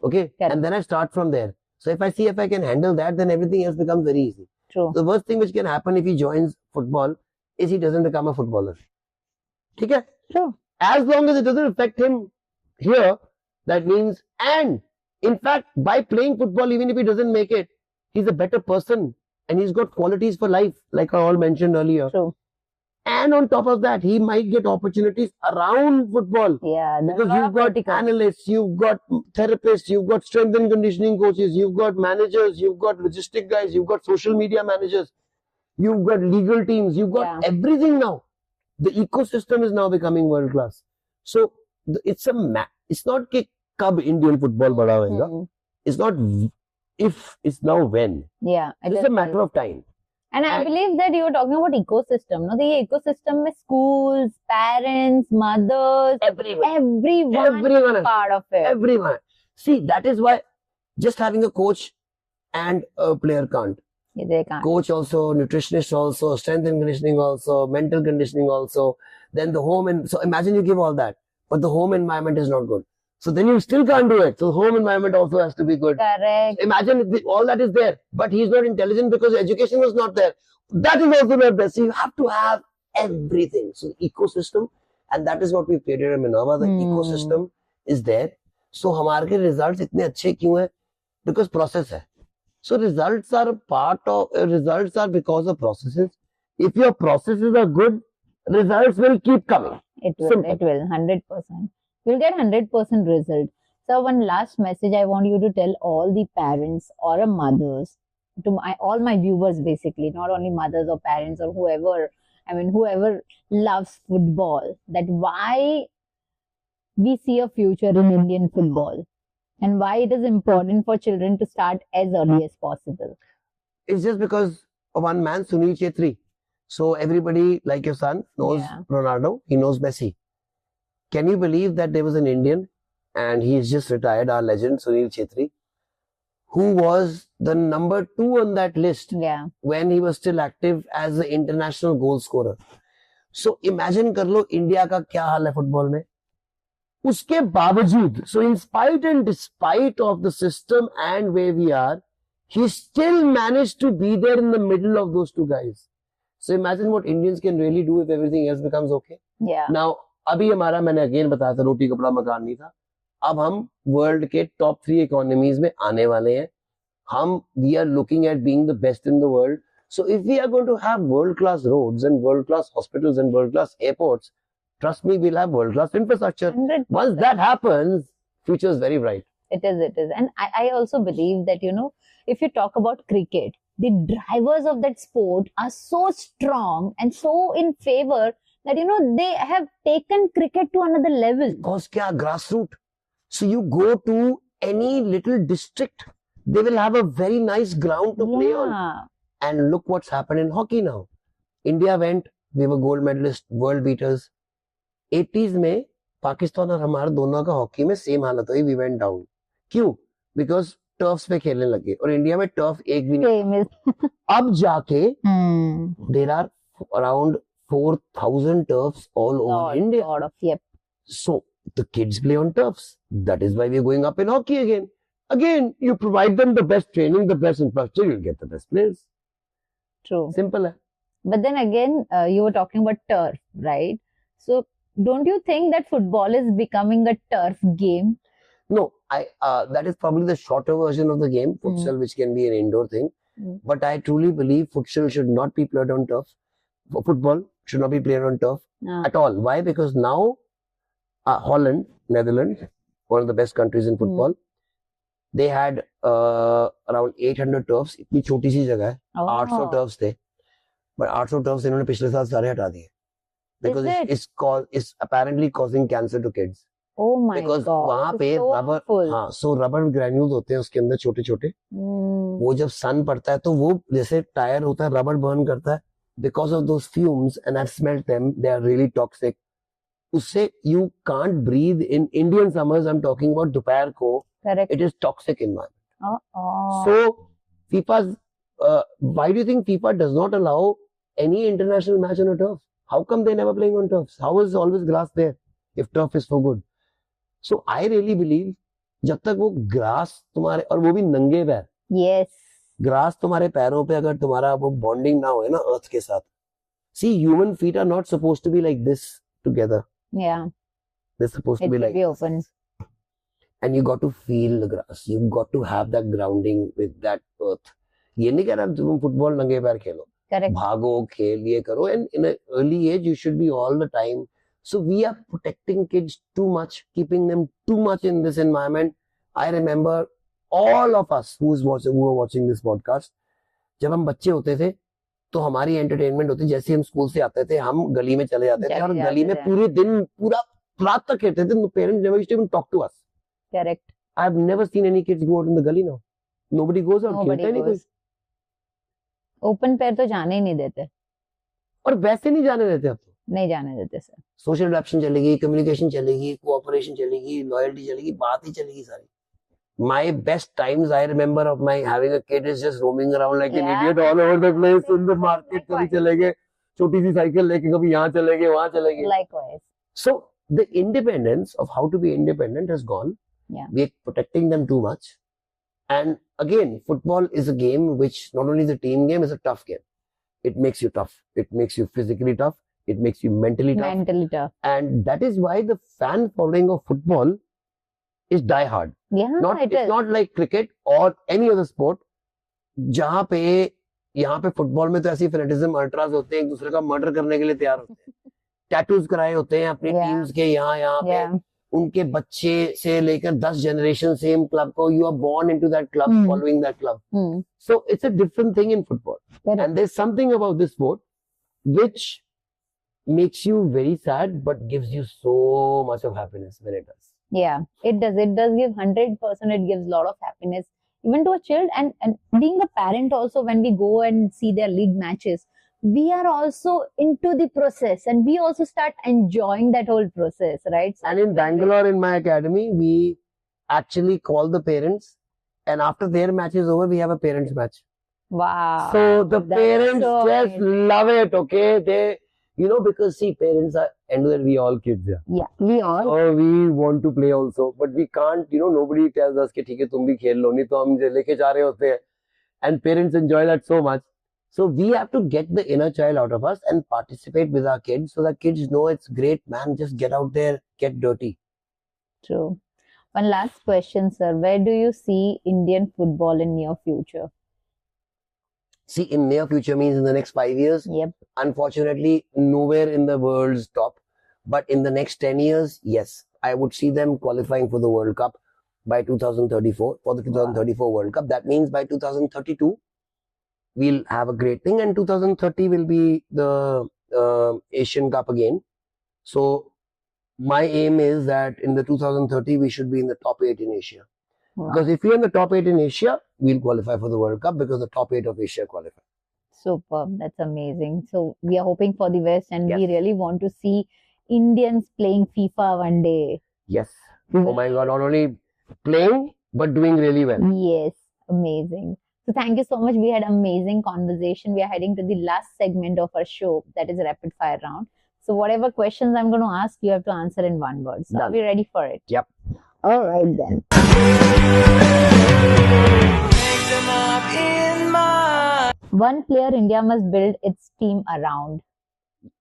Okay? Correct. And then I start from there. So if I see if I can handle that, then everything else becomes very easy. True. The worst thing which can happen if he joins football is he doesn't become a footballer. Okay? True. As long as it doesn't affect him here, that means, and in fact, by playing football, even if he doesn't make it, he's a better person and he's got qualities for life, like I all mentioned earlier. True. And on top of that, he might get opportunities around football. Yeah. Because you've got analysts, you've got therapists, you've got strength and conditioning coaches, you've got managers, you've got logistic guys, you've got social media managers, you've got legal teams, you've got everything now. The ecosystem is now becoming world class. So it's not कि कब Indian football बड़ा होएगा. It's not if, it's now when. Yeah. It's a matter of time. And I believe that you were talking about ecosystem. No, the ecosystem में schools, parents, mothers, everyone is part of it. Everyone. See, that is why just having a coach and a player can't. Yeah, they can't. Coach also, nutritionist also, strength and conditioning also, mental conditioning also. Then the home and so imagine you give all that, but the home environment is not good. So then you still can't do it. So home environment also has to be good. Correct. Imagine if all that is there, but he's not intelligent because education was not there. That is also not best. So you have to have everything. So ecosystem, and that is what we created at Minerva. The ecosystem is there. So हमारे results इतने अच्छे क्यों हैं? Because process है. So results are because of processes. If your processes are good, results will keep coming. It will. Simple. It will. 100%. You'll get 100% result. So one last message I want you to tell all the parents or mothers, to all my viewers basically, not only mothers or parents or whoever, whoever loves football, that why we see a future in Indian football and why it is important for children to start as early as possible. It's just because of one man, Sunil Chhetri. So everybody, like your son, knows Ronaldo. He knows Messi. Can you believe that there was an Indian, and he's just retired, our legend, Sunil Chhetri, who was the number 2 on that list when he was still active as an international goal scorer. So imagine कर लो India का क्या हाल है football में. उसके बावजूद, so in spite and despite of the system and where we are, he still managed to be there in the middle of those two guys. So imagine what Indians can really do if everything else becomes okay. Yeah. Now, अभी हमारा, मैंने again बताया था, रोटी कपड़ा मकान नहीं था. अब हम वर्ल्ड के टॉप 3 इकोनॉमीज में आने वाले हैं. हम we are looking at being the best in the world. So if we are going to have world class roads and world class hospitals and world class airports, trust me, we'll have world class infrastructure. 100%. Once that happens, future is very bright. It is. And I also believe that, if you talk about cricket, the drivers of that sport are so strong and so in favor that, they have taken cricket to another level. Because kya grassroots. So you go to any little district, they will have a very nice ground to play on. And look what's happened in hockey now. India went, we were gold medalists, world beaters. 80s में पाकिस्तान और हमारे दोनों का hockey में same हालत हुई, we went down. क्यों? Because turfs पे खेलने लगे और इंडिया में टर्फ एक भी नहीं. अब जाके there are around 4,000 turfs all over India. So the kids play on turfs. That is why we are going up in hockey again. Again, you provide them the best training, the best infrastructure, you'll get the best players. True. Simple hai. But then again, you were talking about turf, right? So don't you think that football is becoming a turf game? No, that is probably the shorter version of the game, futsal, which can be an indoor thing. But I truly believe futsal should not be played on turf. football should not be played on turf Ah. at all. Why? Because now Holland, Netherlands, one of the best countries in football, they had around 800 turfs. इतनी छोटी सी जगह है, 800 Oh, turfs थे, but 800 turfs इन्होंने पिछले साल सारे हटा दिए because is it? it's apparently causing cancer to kids. Oh my Because God. वहाँ It's पे so रबर, harmful. हाँ, so rubber granules होते हैं उसके अंदर छोटे छोटे, Hmm. वो जब सन पड़ता है तो वो जैसे टायर होता है रबर बर्न करता है, because of those fumes, and I've smelled them, they are really toxic. उससे you can't breathe in Indian summers. I'm talking about दोपहर को, Correct. it is toxic environment. Oh. So FIFA's why do you think FIFA does not allow any international match on a turf? How come they never playing on turfs? How is always grass there if turf is so good? So I really believe जब तक वो grass तुम्हारे, और वो भी नंगे पैर, Yes. Grass तुम्हारे पैरों पे अगर तुम्हारा वो बॉन्डिंग ना हो ना अर्थ के साथ. See, human feet are not supposed to be like this together. Yeah. They're supposed It to be should like be this. open. And you got to feel the grass. You got to have that grounding with that earth. ये नहीं कह रहा तुम football नंगे पैर खेलो, Correct. भागो, खेल, ये करो, and in an early age you should be all the time. So we are protecting kids too much, keeping them too much in this environment. I remember all of us who were watching this podcast, जब हम बच्चे होते थे तो हमारी entertainment होती, जैसे हम स्कूल से आते थे हम गली में चले जाते थे और चले गली में जाते थे। पूरे दिन पूरा रात तक खेलते थे. Parents never used to even talk to us. Correct. I've never seen any kids go out in the gully now. Nobody goes out. Nobody खेलता ही नहीं कोई. goes. ओपन पैर तो जाने ही नहीं देते. और वैसे नहीं जाने देते अब तो. नहीं जाने देते सर. सोशल इंटरेक्शन चलेगी, कम्युनिकेशन चलेगी, कोऑपरेशन चलेगी, लॉयल्टी चलेगी, बात ही चलेगी सारी. My best times I remember of my having a kid is just roaming around like an Yeah. idiot all over the place in the market. कभी Likewise. चले गए, छोटी सी साइकिल लेके कभी यहाँ चले गए, वहाँ चले गए. Likewise. So the independence of how to be independent has gone. Yeah. We're protecting them too much. And again, football is a game which not only is a team game, it's a tough game. It makes you tough. It makes you physically tough. It makes you mentally tough. Mentally tough. And that is why the fan following of football is die hard. Yeah, it It's is. not like cricket or any other sport. जहाँ पे यहाँ पे football में तो ऐसी fanaticism altars होते हैं, एक दूसरे का मर्डर करने के लिए तैयार होते हैं. टैटूज कराए होते हैं अपनी Yeah. टीम्स के यहाँ पे. Yeah. उनके बच्चे से लेकर 10 जनरेशन सेम क्लब को, you are born into that club, Hmm. following that club. Hmm. So it's a different thing in football. Correct. And there's something about this sport which makes you very sad but gives you so much of happiness when it does. Yeah, it does. It does give 100%. It gives a lot of happiness even to a child. And being a parent also, when we go and see their league matches, we are also into the process and we also start enjoying that whole process, right? So And in Bangalore, in my academy, we actually call the parents, and after their match is over, we have a parents match. wow. So the That's parents so just amazing. love it, okay? They, because see, parents are, and we all kids, yeah. Yeah, we all. So we want to play also, but we can't, nobody tells us कि ठीक है तुम भी खेल लो, नहीं तो हम जे लेके जा रहे होते हैं. And parents enjoy that so much. So we have to get the inner child out of us and participate with our kids so that kids know it's great, man. Just get out there, get dirty. True. One last question, sir. Where do you see Indian football in near future? See, in near future means in the next 5 years. Yep. Unfortunately, nowhere in the world's top. But in the next 10 years, yes, I would see them qualifying for the World Cup by 2034, for the 2034 World Cup. That means by 2032, we'll have a great thing, and 2030 will be the Asian Cup again. So my aim is that in the 2030, we should be in the top 8 in Asia. Wow. Because if we're in the top 8 in Asia, we'll qualify for the World Cup because the top 8 of Asia qualify. Superb. That's amazing. So we are hoping for the best and we Yes. really want to see Indians playing FIFA one day. Yes. Oh my God, not only playing, but doing really well. Yes, amazing. So thank you so much. We had amazing conversation. We are heading to the last segment of our show, that is rapid fire round. So whatever questions I'm going to ask, you have to answer in one word. So are Done. we ready for it? Yep. All right then. One player India must build its team around.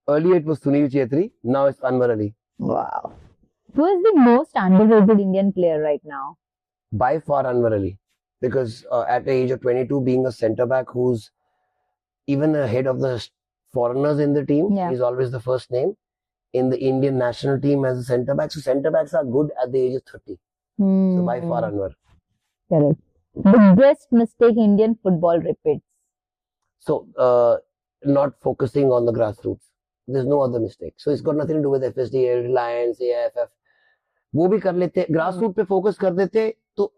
Earlier it was Sunil Chetri, now it's Anwar Ali. Wow. Who is the most underrated Indian player right now? By far Anwar Ali. Because at the age of 22, being a centre back who's even ahead of the foreigners in the team. Yeah. He's always the first name. In the Indian national team as a centre back. So centre backs are good at the age of 30. So by far Anwar. Correct. The biggest mistake Indian football repeats. So not focusing on the grassroots. There's no other mistake. So it's got nothing to do with FSDA, Reliance, AIFF. वो भी कर लेते, grassroots पे focus कर देते, तो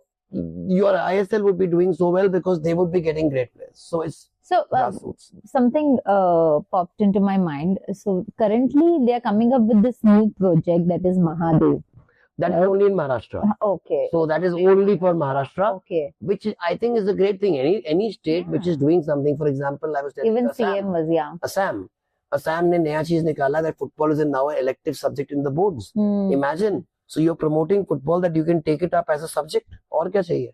your ISL would be doing so well because they would be getting great players. So it's grassroots. Something popped into my mind. So currently they are coming up with this new project that is Mahadev. That is only in Maharashtra. Okay. So that is only for Maharashtra, Okay. which I think is a great thing. Any state which is doing something, for example, I was telling Even Assam. CM was, yeah. Assam ने नया चीज निकाला that football is now an elective subject in the boards. Imagine. So you're promoting football that you can take it up as a subject. और क्या चाहिए?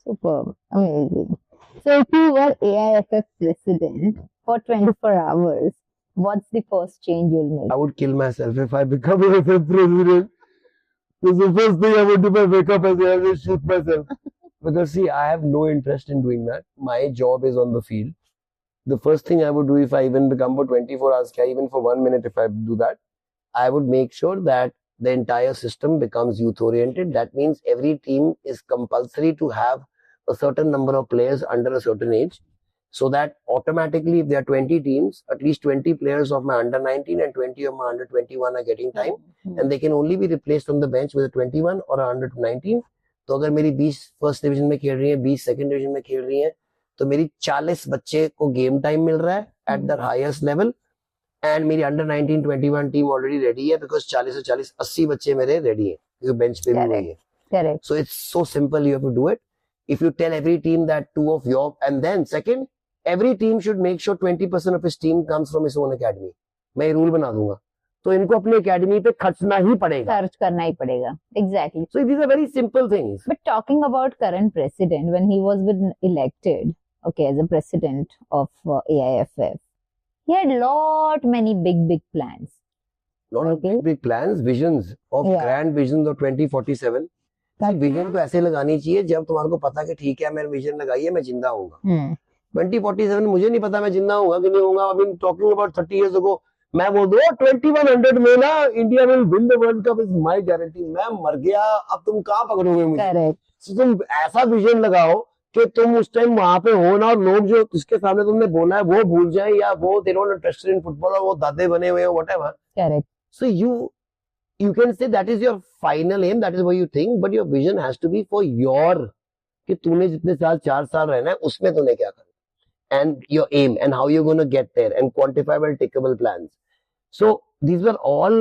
Superb. Amazing. So if you were AIFF president for 24 hours, what's the first change you'll make? I would kill myself if I become AIFF president. That's the first thing I would do if I wake up and I will shoot myself. Because see, I have no interest in doing that. My job is on the field. The first thing I would do if I even become for 24 hours, even for 1 minute if I do that, I would make sure that the entire system becomes youth oriented. That means every team is compulsory to have a certain number of players under a certain age, so that automatically if there are 20 teams, at least 20 players of my under 19 and 20 of my under 21 are getting time, and they can only be replaced on the bench with a 21 or a under 19. तो अगर मेरी 20 first division में खेल रही है, 20 second division में खेल रही है, तो मेरी 40 बच्चे को गेम टाइम मिल रहा है at the highest level, and मेरी अंडर 19 21 टीम ऑलरेडी रेडी है बिकॉज 40 से 40 80 बच्चे मेरे रेडी हैं क्योंकि बेंच पे भी वही है. Correct. So it's so simple, you have to do it. If you tell every team that two of your, and then second, every team should make sure 20% of his team comes from his own academy. मैं rule बना दूंगा, तो इनको अपनी academy पे खर्चना ही पड़ेगा, खर्च करना ही पड़ेगा. Exactly. So these are very simple things. But talking about current president, when he was been elected, okay, as a president of AIFF, he had many big plans. Lot of big plans, visions of grand visions of 2047. Vision तो ऐसे लगानी चाहिए जब तुम्हारे को पता कि ठीक है मैंने विजन लगाई है, मैं जिंदा होऊंगा. 2047 मुझे नहीं पता मैं जिंदा होऊंगा कि नहीं होऊंगा. I mean talking about 30 years ago मैं बोल दूं 2100 में ना India will win the world cup is my guarantee. मैं मर गया, अब तुम कहां पकड़ोगे मुझे? Correct. So, तुम ऐसा विजन लगाओ कि तुम उस टाइम वहां पे हो ना, और लोग जो जिसके सामने तुमने बोला है वो भूल जाए, या वो they don't interested in football, और वो दादे बने हुए हैं whatever. Correct. So you can say that is your final aim, that is what you think, but your vision has to be for your, कि तूने जितने साल 4 साल रहना है उसमें तूने क्या करना, and your aim and how you're going to get there, and quantifiable tickable plans. So these were all,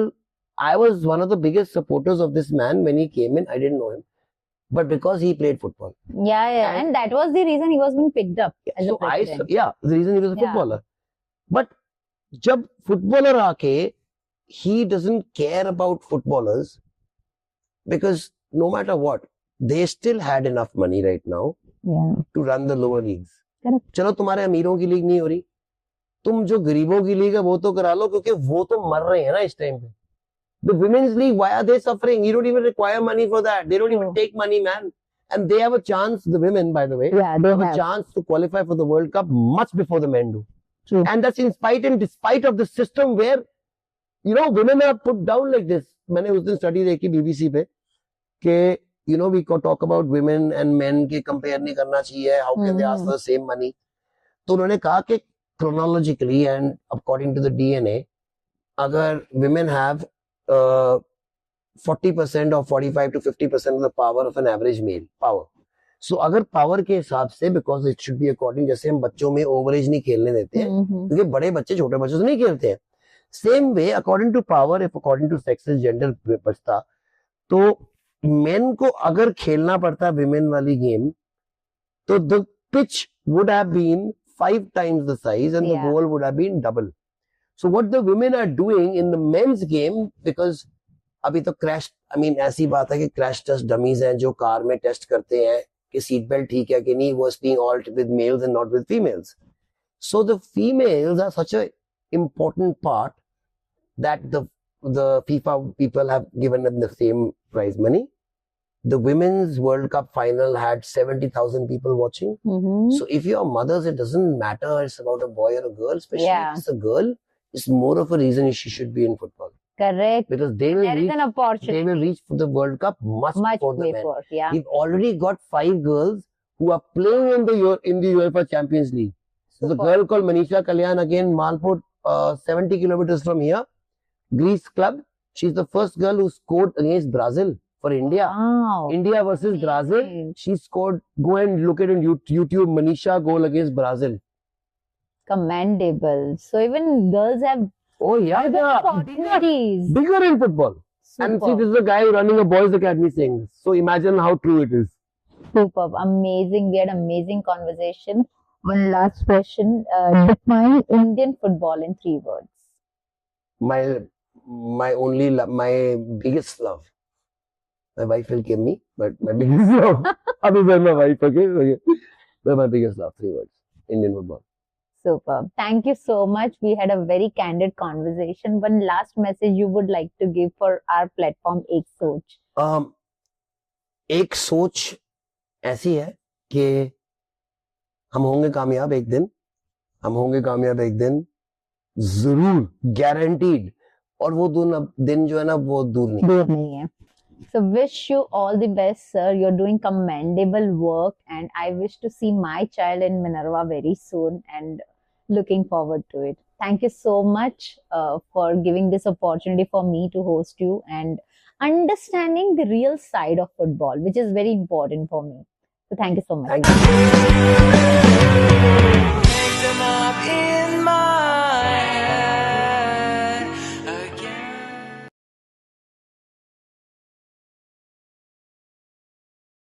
I was one of the biggest supporters of this man when he came in. I didn't know him, but because he played football. Yeah. And that was the reason he was being picked up as a president. The reason he was a footballer. But जब footballer आके, he doesn't care about footballers, because no matter what, they still had enough money right now to run the lower leagues. Correct. चलो तुम्हारे अमीरों की league नहीं हो रही, तुम जो गरीबों की लीग है वो तो करा लो, क्योंकि वो तो मर रहे हैं ना इस टाइम पे. The women's league, why are they suffering? You don't even require money for that. They don't even take money, man. And they have a chance, the women, by the way, they have a chance to qualify for the World Cup much before the men do. True. And that's in spite and despite of the system where, you know, women are put down like this. मैंने उस दिन study देखी BBC पे कि, you know, we could talk about women and men के compare नहीं करना चाहिए. How can they ask for the same money? तो उन्होंने कहा कि chronologically and according to the DNA, अगर women have 40% or 45 to 50% of the power of an average male power. So अगर power के हिसाब से, because it should be according, जैसे हम बच्चों में overage नहीं खेलने देते हैं, क्योंकि बड़े बच्चे छोटे बच्चों से नहीं खेलते हैं. Same way, according to power, if according to sexes, gender बचता, तो men को अगर खेलना पड़ता women वाली game, तो the pitch would have been 5 times the size and the goal would have been double. So what the women are doing in the men's game, because अभी तो crash, I mean ऐसी बात है कि crash test dummies हैं जो car में test करते हैं कि सीट बेल्ट ठीक है कि नहीं, was being all with males and not with females. So the females are such a important part that the FIFA people have given them the same prize money. The women's World Cup final had 70,000 people watching. So if you're mothers, it doesn't matter it's about a boy or a girl, especially if it's a girl. is more of a reason she should be in football, Correct. because they will There is reach an opportunity. the World Cup much Much before the men. before. Yeah. We've already got 5 girls who are playing in the UEFA Champions League. There's a Super. girl called Manisha Kalyan, again, Malpur, 70 kilometers from here, Greece club. She's the first girl who scored against Brazil for India. Wow. India versus Brazil. Amazing. She scored. Go and look at it on YouTube. Manisha goal against Brazil. Commendable. So even girls have Oh yeah, they are opportunities. bigger in football. And see, Superb. this is a guy running a boys' academy saying this. So imagine how true it is. Superb. Amazing. We had amazing conversation. One last question. Define Indian football in 3 words. My biggest love. My wife will give me, but my biggest love. Other than my wife, okay. But my biggest love, 3 words. Indian football. Superb. Thank you so much. We had a very candid conversation. One last message you would like to give for our platform, Ek Soch. एक सोच ऐसी है कि हम होंगे कामयाब एक दिन, जरूर, गारंटीड, और वो दिन जो है ना वो दूर नहीं। दूर नहीं है. So wish you all the best, sir. You're doing commendable work, and I wish to see my child in Minerva very soon, and looking forward to it. Thank you so much for giving this opportunity for me to host you and understanding the real side of football, which is very important for me. So thank you so much. Thank you.